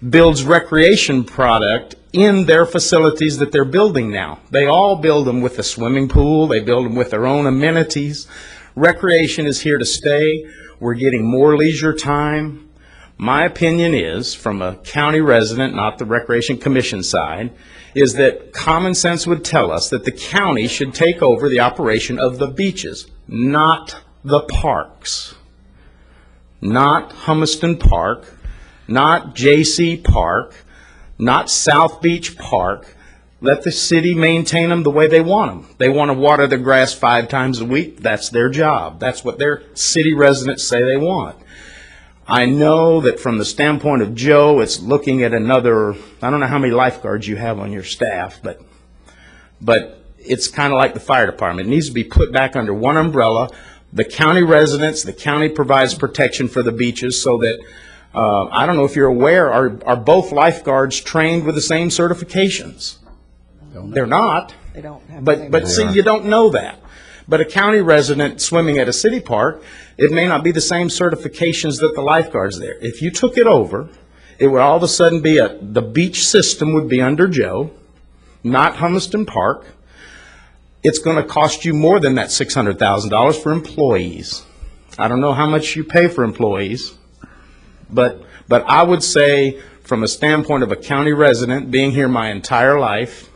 builds recreation product in their facilities that they're building now. They all build them with a swimming pool. They build them with their own amenities. Recreation is here to stay. We're getting more leisure time. My opinion is, from a county resident, not the Recreation Commission side, is that common sense would tell us that the county should take over the operation of the beaches, not the parks. Not Humiston Park, not J.C. Park, not South Beach Park. Let the city maintain them the way they want them. They want to water the grass 5 times a week. That's their job. That's what their city residents say they want. I know that from the standpoint of Joe, it's looking at another, I don't know how many lifeguards you have on your staff, but it's kind of like the fire department. It needs to be put back under one umbrella. The county residents, the county provides protection for the beaches, so that, I don't know if you're aware, are both lifeguards trained with the same certifications? They're not. They don't have. But see, you don't know that. But a county resident swimming at a city park, it may not be the same certifications that the lifeguards there. If you took it over, it would all of a sudden be the beach system would be under Joe, not Humiston Park. It's going to cost you more than that $600,000 for employees. I don't know how much you pay for employees, but I would say, from a standpoint of a county resident being here my entire life,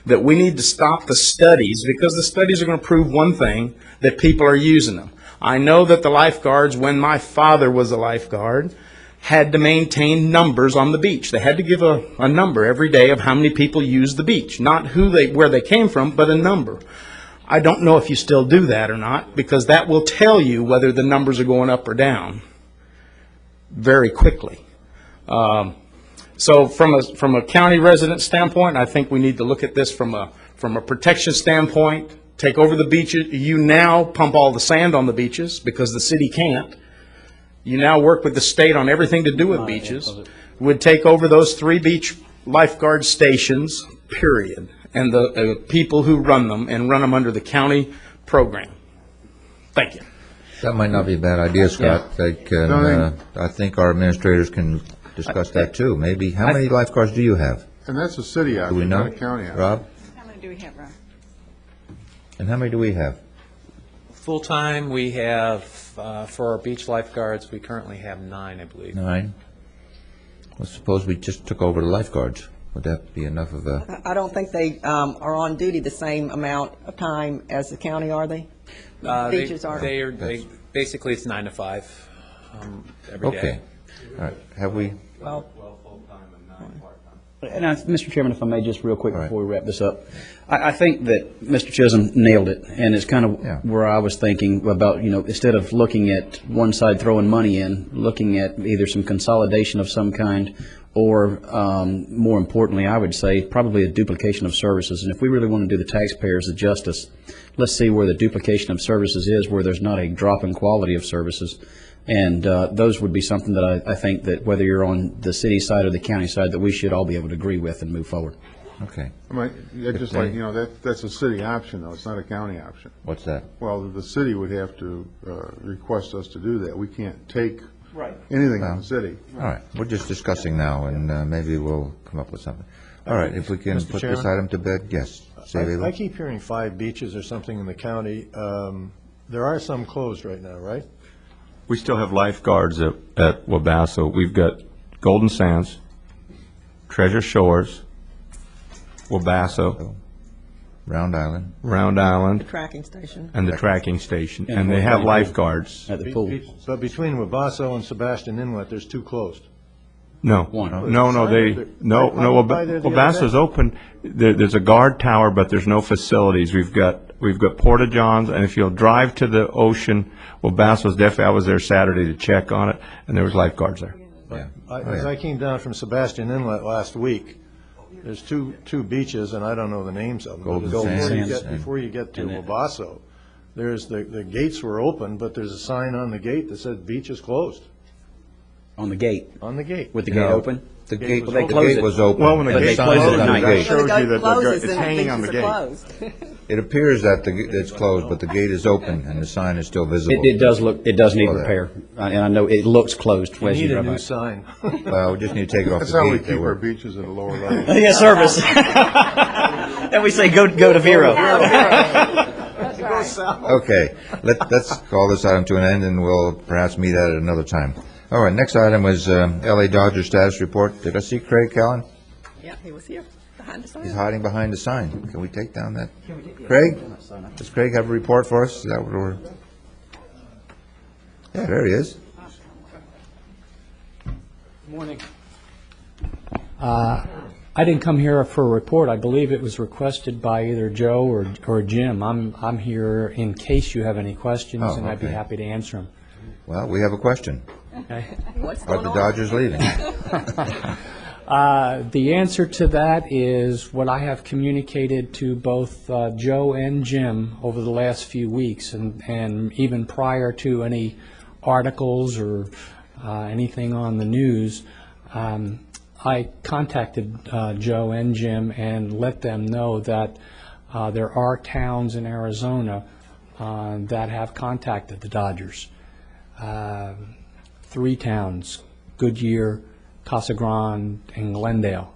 that we need to stop the studies, because the studies are going to prove one thing, that people are using them. I know that the lifeguards, when my father was a lifeguard, had to maintain numbers on the beach. They had to give a number every day of how many people used the beach, not where they came from, but a number. I don't know if you still do that or not, because that will tell you whether the numbers are going up or down very quickly. So from a county resident standpoint, I think we need to look at this from a protection standpoint. Take over the beaches. You now pump all the sand on the beaches because the city can't. You now work with the state on everything to do with beaches. Would take over those 3 beach lifeguard stations, period, and the people who run them, and run them under the county program. Thank you. That might not be a bad idea, Scott. They can, I think our administrators can discuss that too. Maybe, how many lifeguards do you have? And that's a city Do action, we not know? a county action. Rob? How many do we have, Ron? And how many do we have? Full-time, we have, for our beach lifeguards, we currently have 9, I believe. 9? Well, suppose we just took over the lifeguards. Would that be enough of a? I don't think they are on duty the same amount of time as the county, are they? Beaches are. Basically, it's 9 to 5 every day. Okay. All right. Have we? Well, And Mr. Chairman, if I may, just real quick All right. before we wrap this up, I think that Mr. Chisholm nailed it, and it's kind of where I was thinking about, instead of looking at one side throwing money in, looking at either some consolidation of some kind, or more importantly, I would say probably a duplication of services. And if we really want to do the taxpayers a justice, let's see where the duplication of services is, where there's not a drop in quality of services. And those would be something that I think that whether you're on the city side or the county side, that we should all be able to agree with and move forward. Okay. I mean, yeah, just like, that's a city option, though. It's not a county option. What's that? Well, the city would have to request us to do that. We can't take anything from the city. All right, we're just discussing now, and maybe we'll come up with something. All right, if we can Mr. put this Chairman? item to bed, yes. I keep hearing 5 beaches or something in the county. There are some closed right now, right? We still have lifeguards at Wabasso. We've got Golden Sands, Treasure Shores, Wabasso, Round Island. Tracking station. And the tracking station, and they have lifeguards. At the pool. But between Wabasso and Sebastian Inlet, there's 2 closed. No, One. Wabasso's open. There's a guard tower, but there's no facilities. We've got porta johns, and if you'll drive to the ocean, Wabasso's definitely. I was there Saturday to check on it, and there was lifeguards there. Yeah. As I came down from Sebastian Inlet last week, there's two beaches, and I don't know the names of them. Golden But Sands before you get to Wabasso, there's the gates were open, but there's a sign on the gate that said beach is closed. On the gate. On the gate. With the gate open? The gate gate, was the open. gate was open. Well, when the but gate sign closes is on at the night, gate. it shows you that Closes it's and hanging on the beaches are gate. closed. It appears that it's closed, but the gate is open, and the sign is still visible. It does need Oh, there. repair, and I know it looks closed We as you need a drive new by. sign. Well, we just need to take it off That's the how we gate. keep They our were- beaches at a lower level. Yeah, service. And we say, go to Vero. Okay, let's call this item to an end, and we'll perhaps meet at it another time. All right, next item was L.A. Dodgers status report. Did I see Craig Callen? Yeah, he was here, behind the sign. He's hiding behind the sign. Can we take down that? Craig? Does Craig have a report for us? Is that what we're... Yeah, there he is. Morning. I didn't come here for a report. I believe it was requested by either Joe or Jim. I'm here in case you have any questions, Oh, and I'd be okay. happy to answer them. Well, we have a question. Okay. Are the Dodgers leaving? The answer to that is what I have communicated to both Joe and Jim over the last few weeks, and even prior to any articles or anything on the news. I contacted Joe and Jim and let them know that there are towns in Arizona that have contacted the Dodgers. 3 towns, Goodyear, Casa Grande, and Glendale.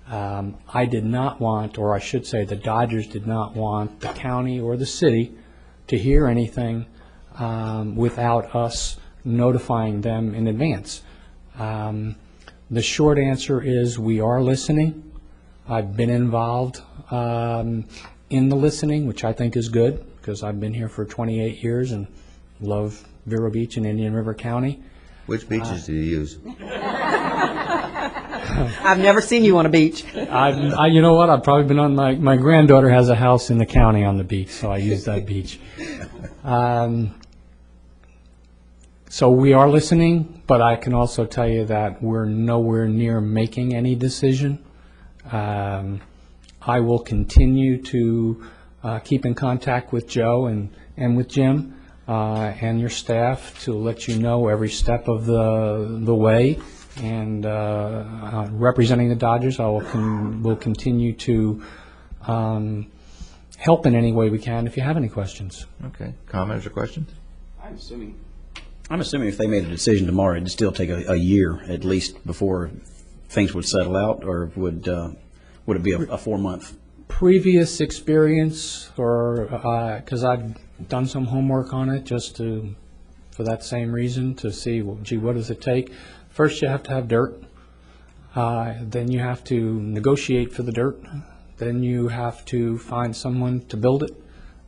I did not want, or I should say the Dodgers did not want the county or the city to hear anything without us notifying them in advance. The short answer is we are listening. I've been involved in the listening, which I think is good, because I've been here for 28 years and love Vero Beach and Indian River County. Which beaches do you use? I've never seen you on a beach. You know what? I've probably been on my granddaughter has a house in the county on the beach, so I use that beach. So we are listening, but I can also tell you that we're nowhere near making any decision. I will continue to keep in contact with Joe and with Jim and your staff to let you know every step of the way. And representing the Dodgers, I will continue to help in any way we can if you have any questions. Okay, comments or questions? I'm assuming if they made a decision tomorrow, it'd still take a year at least before things would settle out, or would it be a 4-month? Previous experience, or because I've done some homework on it, just for that same reason, to see, well, gee, what does it take? First, you have to have dirt. Then you have to negotiate for the dirt. Then you have to find someone to build it.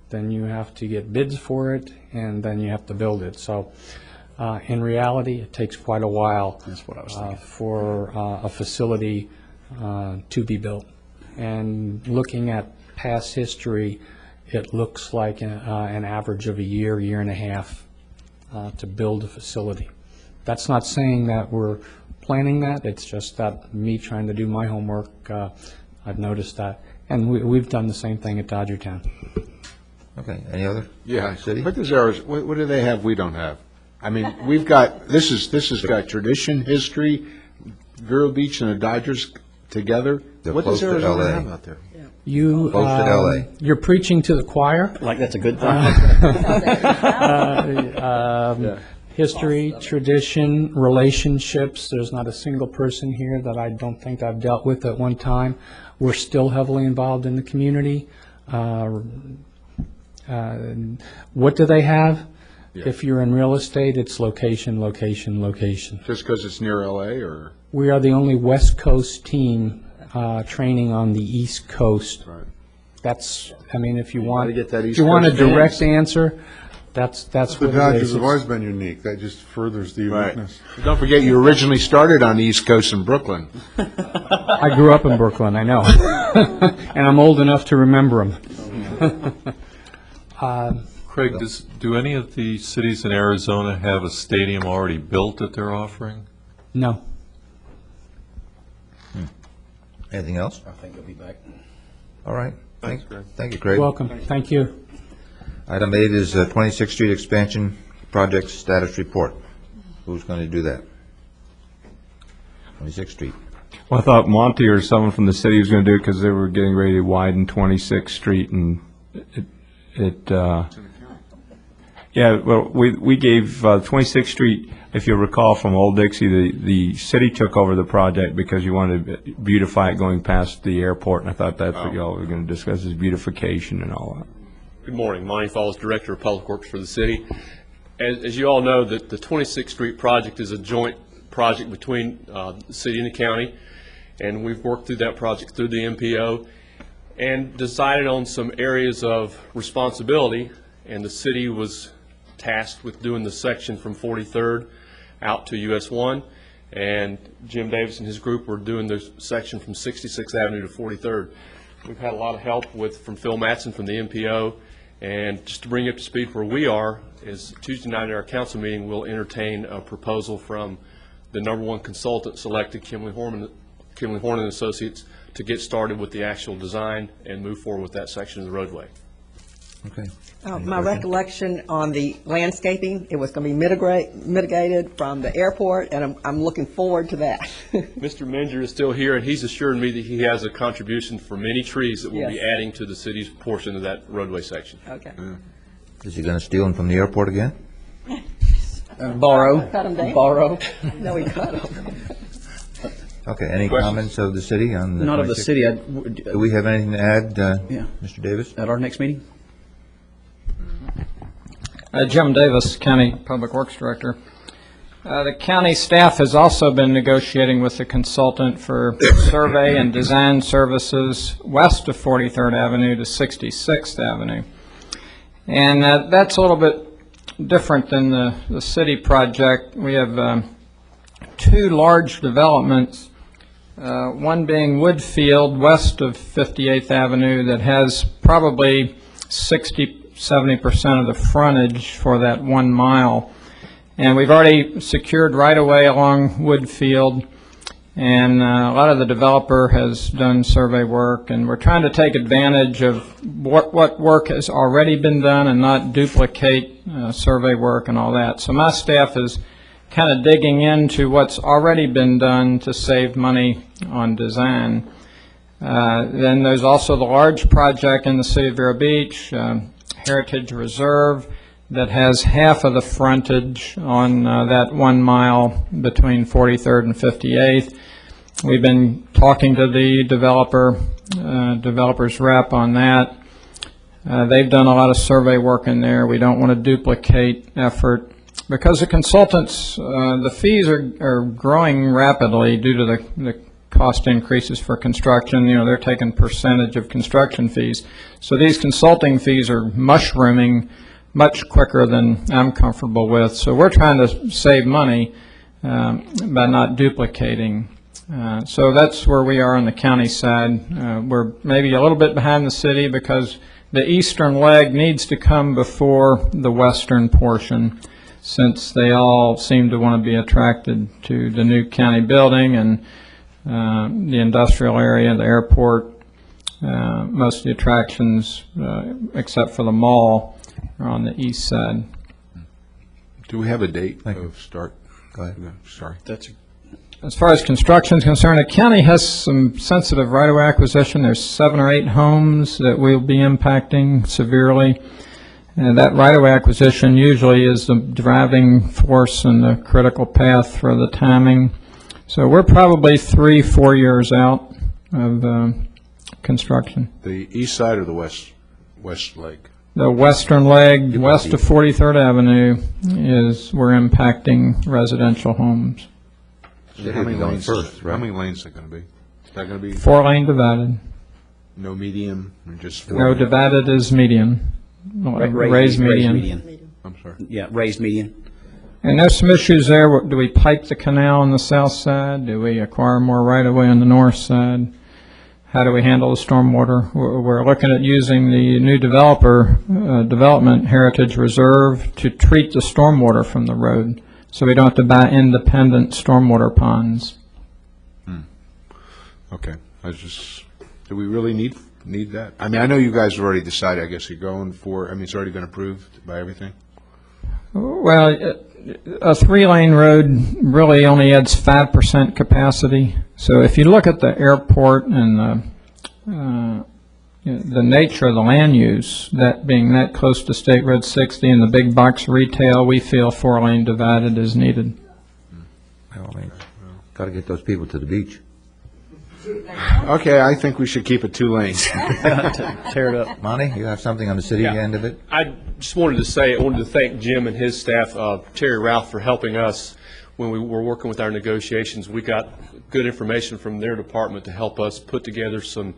Then you have to get bids for it, and then you have to build it. So, in reality, it takes quite a while. That's what I was thinking. For a facility to be built. And looking at past history, it looks like an average of a year and a half to build a facility. That's not saying that we're planning that. It's just that me trying to do my homework, I've noticed that. And we've done the same thing at Dodgertown. Okay, any other? Yeah, City? what does ours, what do they have we don't have? I mean, we've got, this has got tradition, history, Vero Beach and the Dodgers together. They're What does close to Arizona LA. have out there? You, Close to LA. You're preaching to the choir. Like that's a good thing. History, tradition, relationships. There's not a single person here that I don't think I've dealt with at one time. We're still heavily involved in the community. What do they have? Yeah. If you're in real estate, it's location, location, location. Just because it's near LA, or? We are the only West Coast team training on the East Coast. Right. That's, I mean, if you want, gotta get that if East you want a Coast fans. direct answer, that's The what it Dodgers is. have always been unique. That just furthers the Right. uniqueness. Don't forget, you originally started on the East Coast in Brooklyn. I grew up in Brooklyn, I know. And I'm old enough to remember them. Craig, do any of the cities in Arizona have a stadium already built that they're offering? No. Anything else? I think you'll be back. All right. Thanks, Craig. Thank you, Craig. Welcome, thank you. Item 8 is 26th Street Expansion Project Status Report. Who's going to do that? 26th Street. Well, I thought Monty or someone from the city was going to do it because they were getting ready to widen 26th Street, and yeah, well, we gave 26th Street, if you recall from Old Dixie, the city took over the project because you wanted to beautify it going past the airport, and I thought that's what y'all were going to discuss, is beautification and all that. Good morning. Monty Falls, Director of Public Works for the city. As you all know, the 26th Street project is a joint project between the city and the county, and we've worked through that project through the MPO and decided on some areas of responsibility, and the city was tasked with doing the section from 43rd out to US 1, and Jim Davis and his group were doing the section from 66th Avenue to 43rd. We've had a lot of help from Phil Mattson from the MPO, and just to bring you up to speed where we are is Tuesday night at our council meeting, we'll entertain a proposal from the #1 consultant selected, Kimley Horn and Associates, to get started with the actual design and move forward with that section of the roadway. Okay. My recollection on the landscaping, it was going to be mitigated from the airport, and I'm looking forward to that. Mr. Menger is still here, and he's assured me that he has a contribution for many trees that we'll be Yes. adding to the city's portion of that roadway section. Okay. Is he going to steal them from the airport again? Borrow. Cut 'em down. Borrow. No, we cut them. Okay, any comments of the city on the Not of the 26th? city. Do we have anything to add, Yeah. Mr. Davis? At our next meeting? Jim Davis, County Public Works Director. The county staff has also been negotiating with the consultant for survey and design services west of 43rd Avenue to 66th Avenue. And that's a little bit different than the city project. We have two large developments, one being Woodfield west of 58th Avenue that has probably 70% of the frontage for that 1 mile. And we've already secured right-of-way along Woodfield, and a lot of the developer has done survey work, and we're trying to take advantage of what work has already been done and not duplicate survey work and all that. So my staff is kind of digging into what's already been done to save money on design. Then there's also the large project in the city of Vero Beach, Heritage Reserve, that has half of the frontage on that 1 mile between 43rd and 58th. We've been talking to the developer's rep on that. They've done a lot of survey work in there. We don't want to duplicate effort. Because the consultants, the fees are growing rapidly due to the cost increases for construction. You know, they're taking percentage of construction fees. So these consulting fees are mushrooming much quicker than I'm comfortable with. So we're trying to save money by not duplicating. So that's where we are on the county side. We're maybe a little bit behind the city because the eastern leg needs to come before the western portion. since they all seem to want to be attracted to the new county building and the industrial area, the airport. Most of the attractions, except for the mall, are on the east side. Do we have a date of start? Go ahead. No, sorry. As far as construction is concerned, the county has some sensitive right-of-way acquisition. There's 7 or 8 homes that will be impacting severely. And that right-of-way acquisition usually is the driving force and the critical path for the timing. So we're probably 3-4 years out of construction. The east side or the west leg? The western leg, west of 43rd Avenue, is we're impacting residential homes. So how many lanes? How many lanes are going to be? Is that going to be 4-lane divided. no medium, or just 4? No, divided is median. Raised median. I'm sorry. Yeah, raised median. And there's some issues there. Do we pipe the canal on the south side? Do we acquire more right-of-way on the north side? How do we handle the stormwater? We're looking at using the new development Heritage Reserve to treat the stormwater from the road, so we don't have to buy independent stormwater ponds. Okay. Do we really need that? I mean, I know you guys have already decided, I guess you're going for, it's already been approved by everything? Well, a 3-lane road really only adds 5% capacity. So if you look at the airport and the nature of the land use, that being that close to State Road 60 and the big box retail, we feel 4-lane divided is needed. Got to get those people to the beach. Okay, I think we should keep it 2 lanes. Tear it up. Monty, you have something on the city end of it? I just wanted to thank Jim and his staff, Terry Ralph, for helping us when we were working with our negotiations. We got good information from their department to help us put together some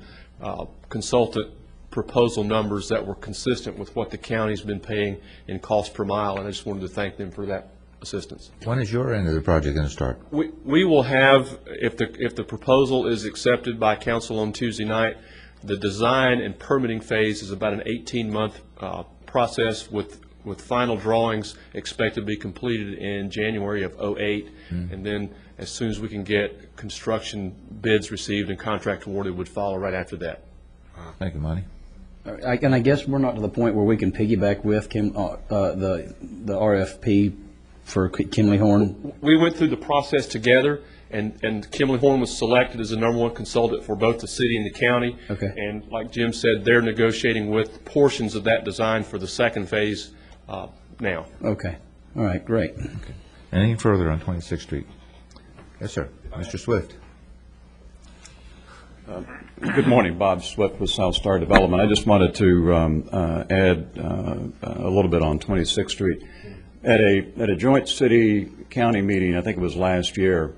consultant proposal numbers that were consistent with what the county's been paying in cost per mile, and I just wanted to thank them for that assistance. When is your end of the project going to start? We will have, if the proposal is accepted by council on Tuesday night, the design and permitting phase is about an 18-month process with final drawings expected to be completed in January of '08, and then as soon as we can get construction bids received and contract awarded would follow right after that. Thank you, Monty. And I guess we're not to the point where we can piggyback with the RFP for Kimley Horn. We went through the process together, and Kimley Horn was selected as the #1 consultant for both the city and the county. Okay. And like Jim said, they're negotiating with portions of that design for the second phase now. Okay. All right, great. Okay. Anything further on 26th Street? Yes, sir. Mr. Swift. Good morning, Bob Swift with South Star Development. I just wanted to add a little bit on 26th Street. At a joint city-county meeting, I think it was last year,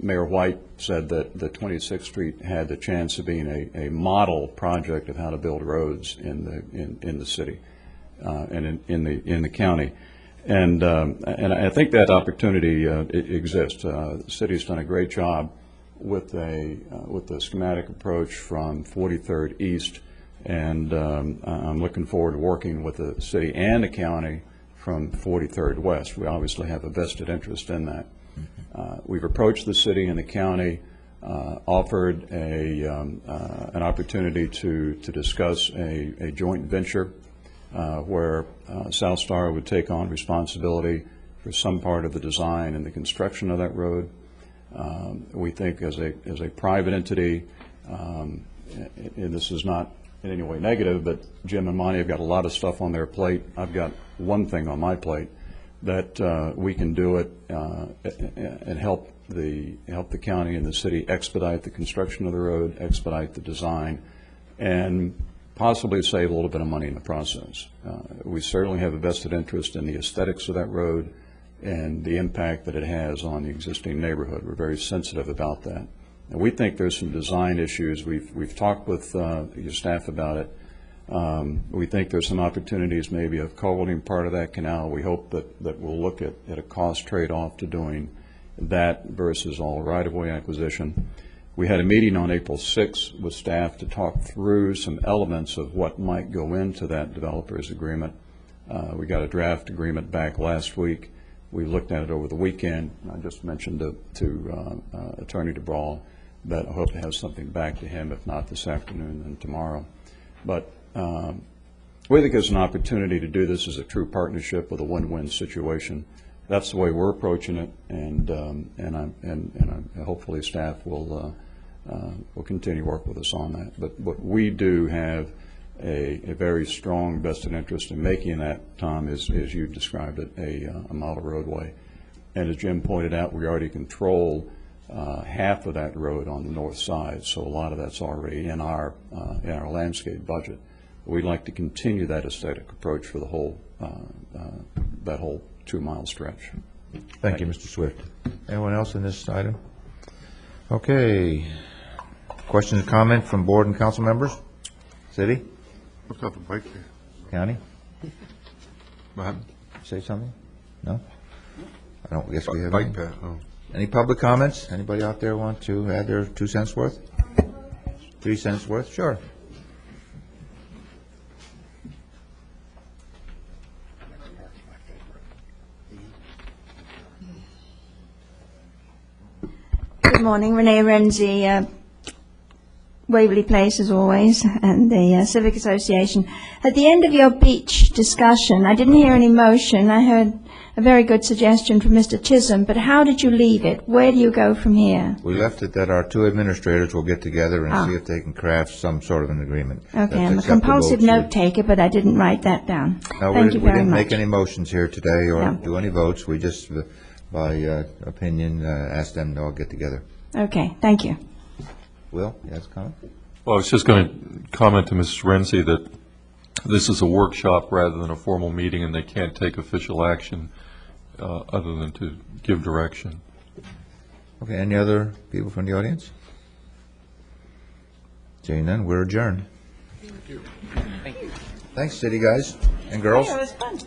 Mayor White said that the 26th Street had the chance of being a model project of how to build roads in the city and in the county. And I think that opportunity exists. The city's done a great job with the schematic approach from 43rd East, and I'm looking forward to working with the city and the county from 43rd West. We obviously have a vested interest in that. We've approached the city and the county, offered an opportunity to discuss a joint venture where South Star would take on responsibility for some part of the design and the construction of that road. We think as a private entity, and this is not in any way negative, but Jim and Monty have got a lot of stuff on their plate. I've got one thing on my plate, that we can do it and help the county and the city expedite the construction of the road, expedite the design, and possibly save a little bit of money in the process. We certainly have a vested interest in the aesthetics of that road and the impact that it has on the existing neighborhood. We're very sensitive about that. And we think there's some design issues. We've talked with your staff about it. We think there's some opportunities maybe of culverting part of that canal. We hope that we'll look at a cost trade-off to doing that versus all right-of-way acquisition. We had a meeting on April 6th with staff to talk through some elements of what might go into that developer's agreement. We got a draft agreement back last week. We looked at it over the weekend. I just mentioned to Attorney DeBrawl that I hope to have something back to him, if not this afternoon, then tomorrow. But we think it's an opportunity to do this as a true partnership with a win-win situation. That's the way we're approaching it, and hopefully staff will continue to work with us on that. But we do have a very strong vested interest in making that, Tom, as you described it, a model roadway. And as Jim pointed out, we already control half of that road on the north side, so a lot of that's already in our landscape budget. We'd like to continue that aesthetic approach for the whole that whole 2-mile stretch. Thank you, Mr. Swift. Anyone else in this item? Okay. Questions, comment from board and council members? City? What's up, the bike there? County? What happened? Say something? No? I don't guess we have Bike any. path, oh. Any public comments? Anybody out there want to add their 2 cents worth? 3 cents worth? Sure. Good morning, Renee Renzi, Waverly Place as always, and the Civic Association. At the end of your beach discussion, I didn't hear any motion. I heard a very good suggestion from Mr. Chisholm, but how did you leave it? Where do you go from here? We left it that our 2 administrators will get together and see if they can craft some sort of an agreement. Okay, I'm a compulsive note taker, but I didn't write that down. No, Thank you we very didn't much. make any motions here today or No. do any votes. We just, by opinion, asked them to all get together. Okay, thank you. Will, you have a comment? Well, I was just going to comment to Mrs. Renzi that this is a workshop rather than a formal meeting, and they can't take official action other than to give direction. Okay, any other people from the audience? Seeing none, we're adjourned. Thank you. Thanks, city guys and girls. It was fun.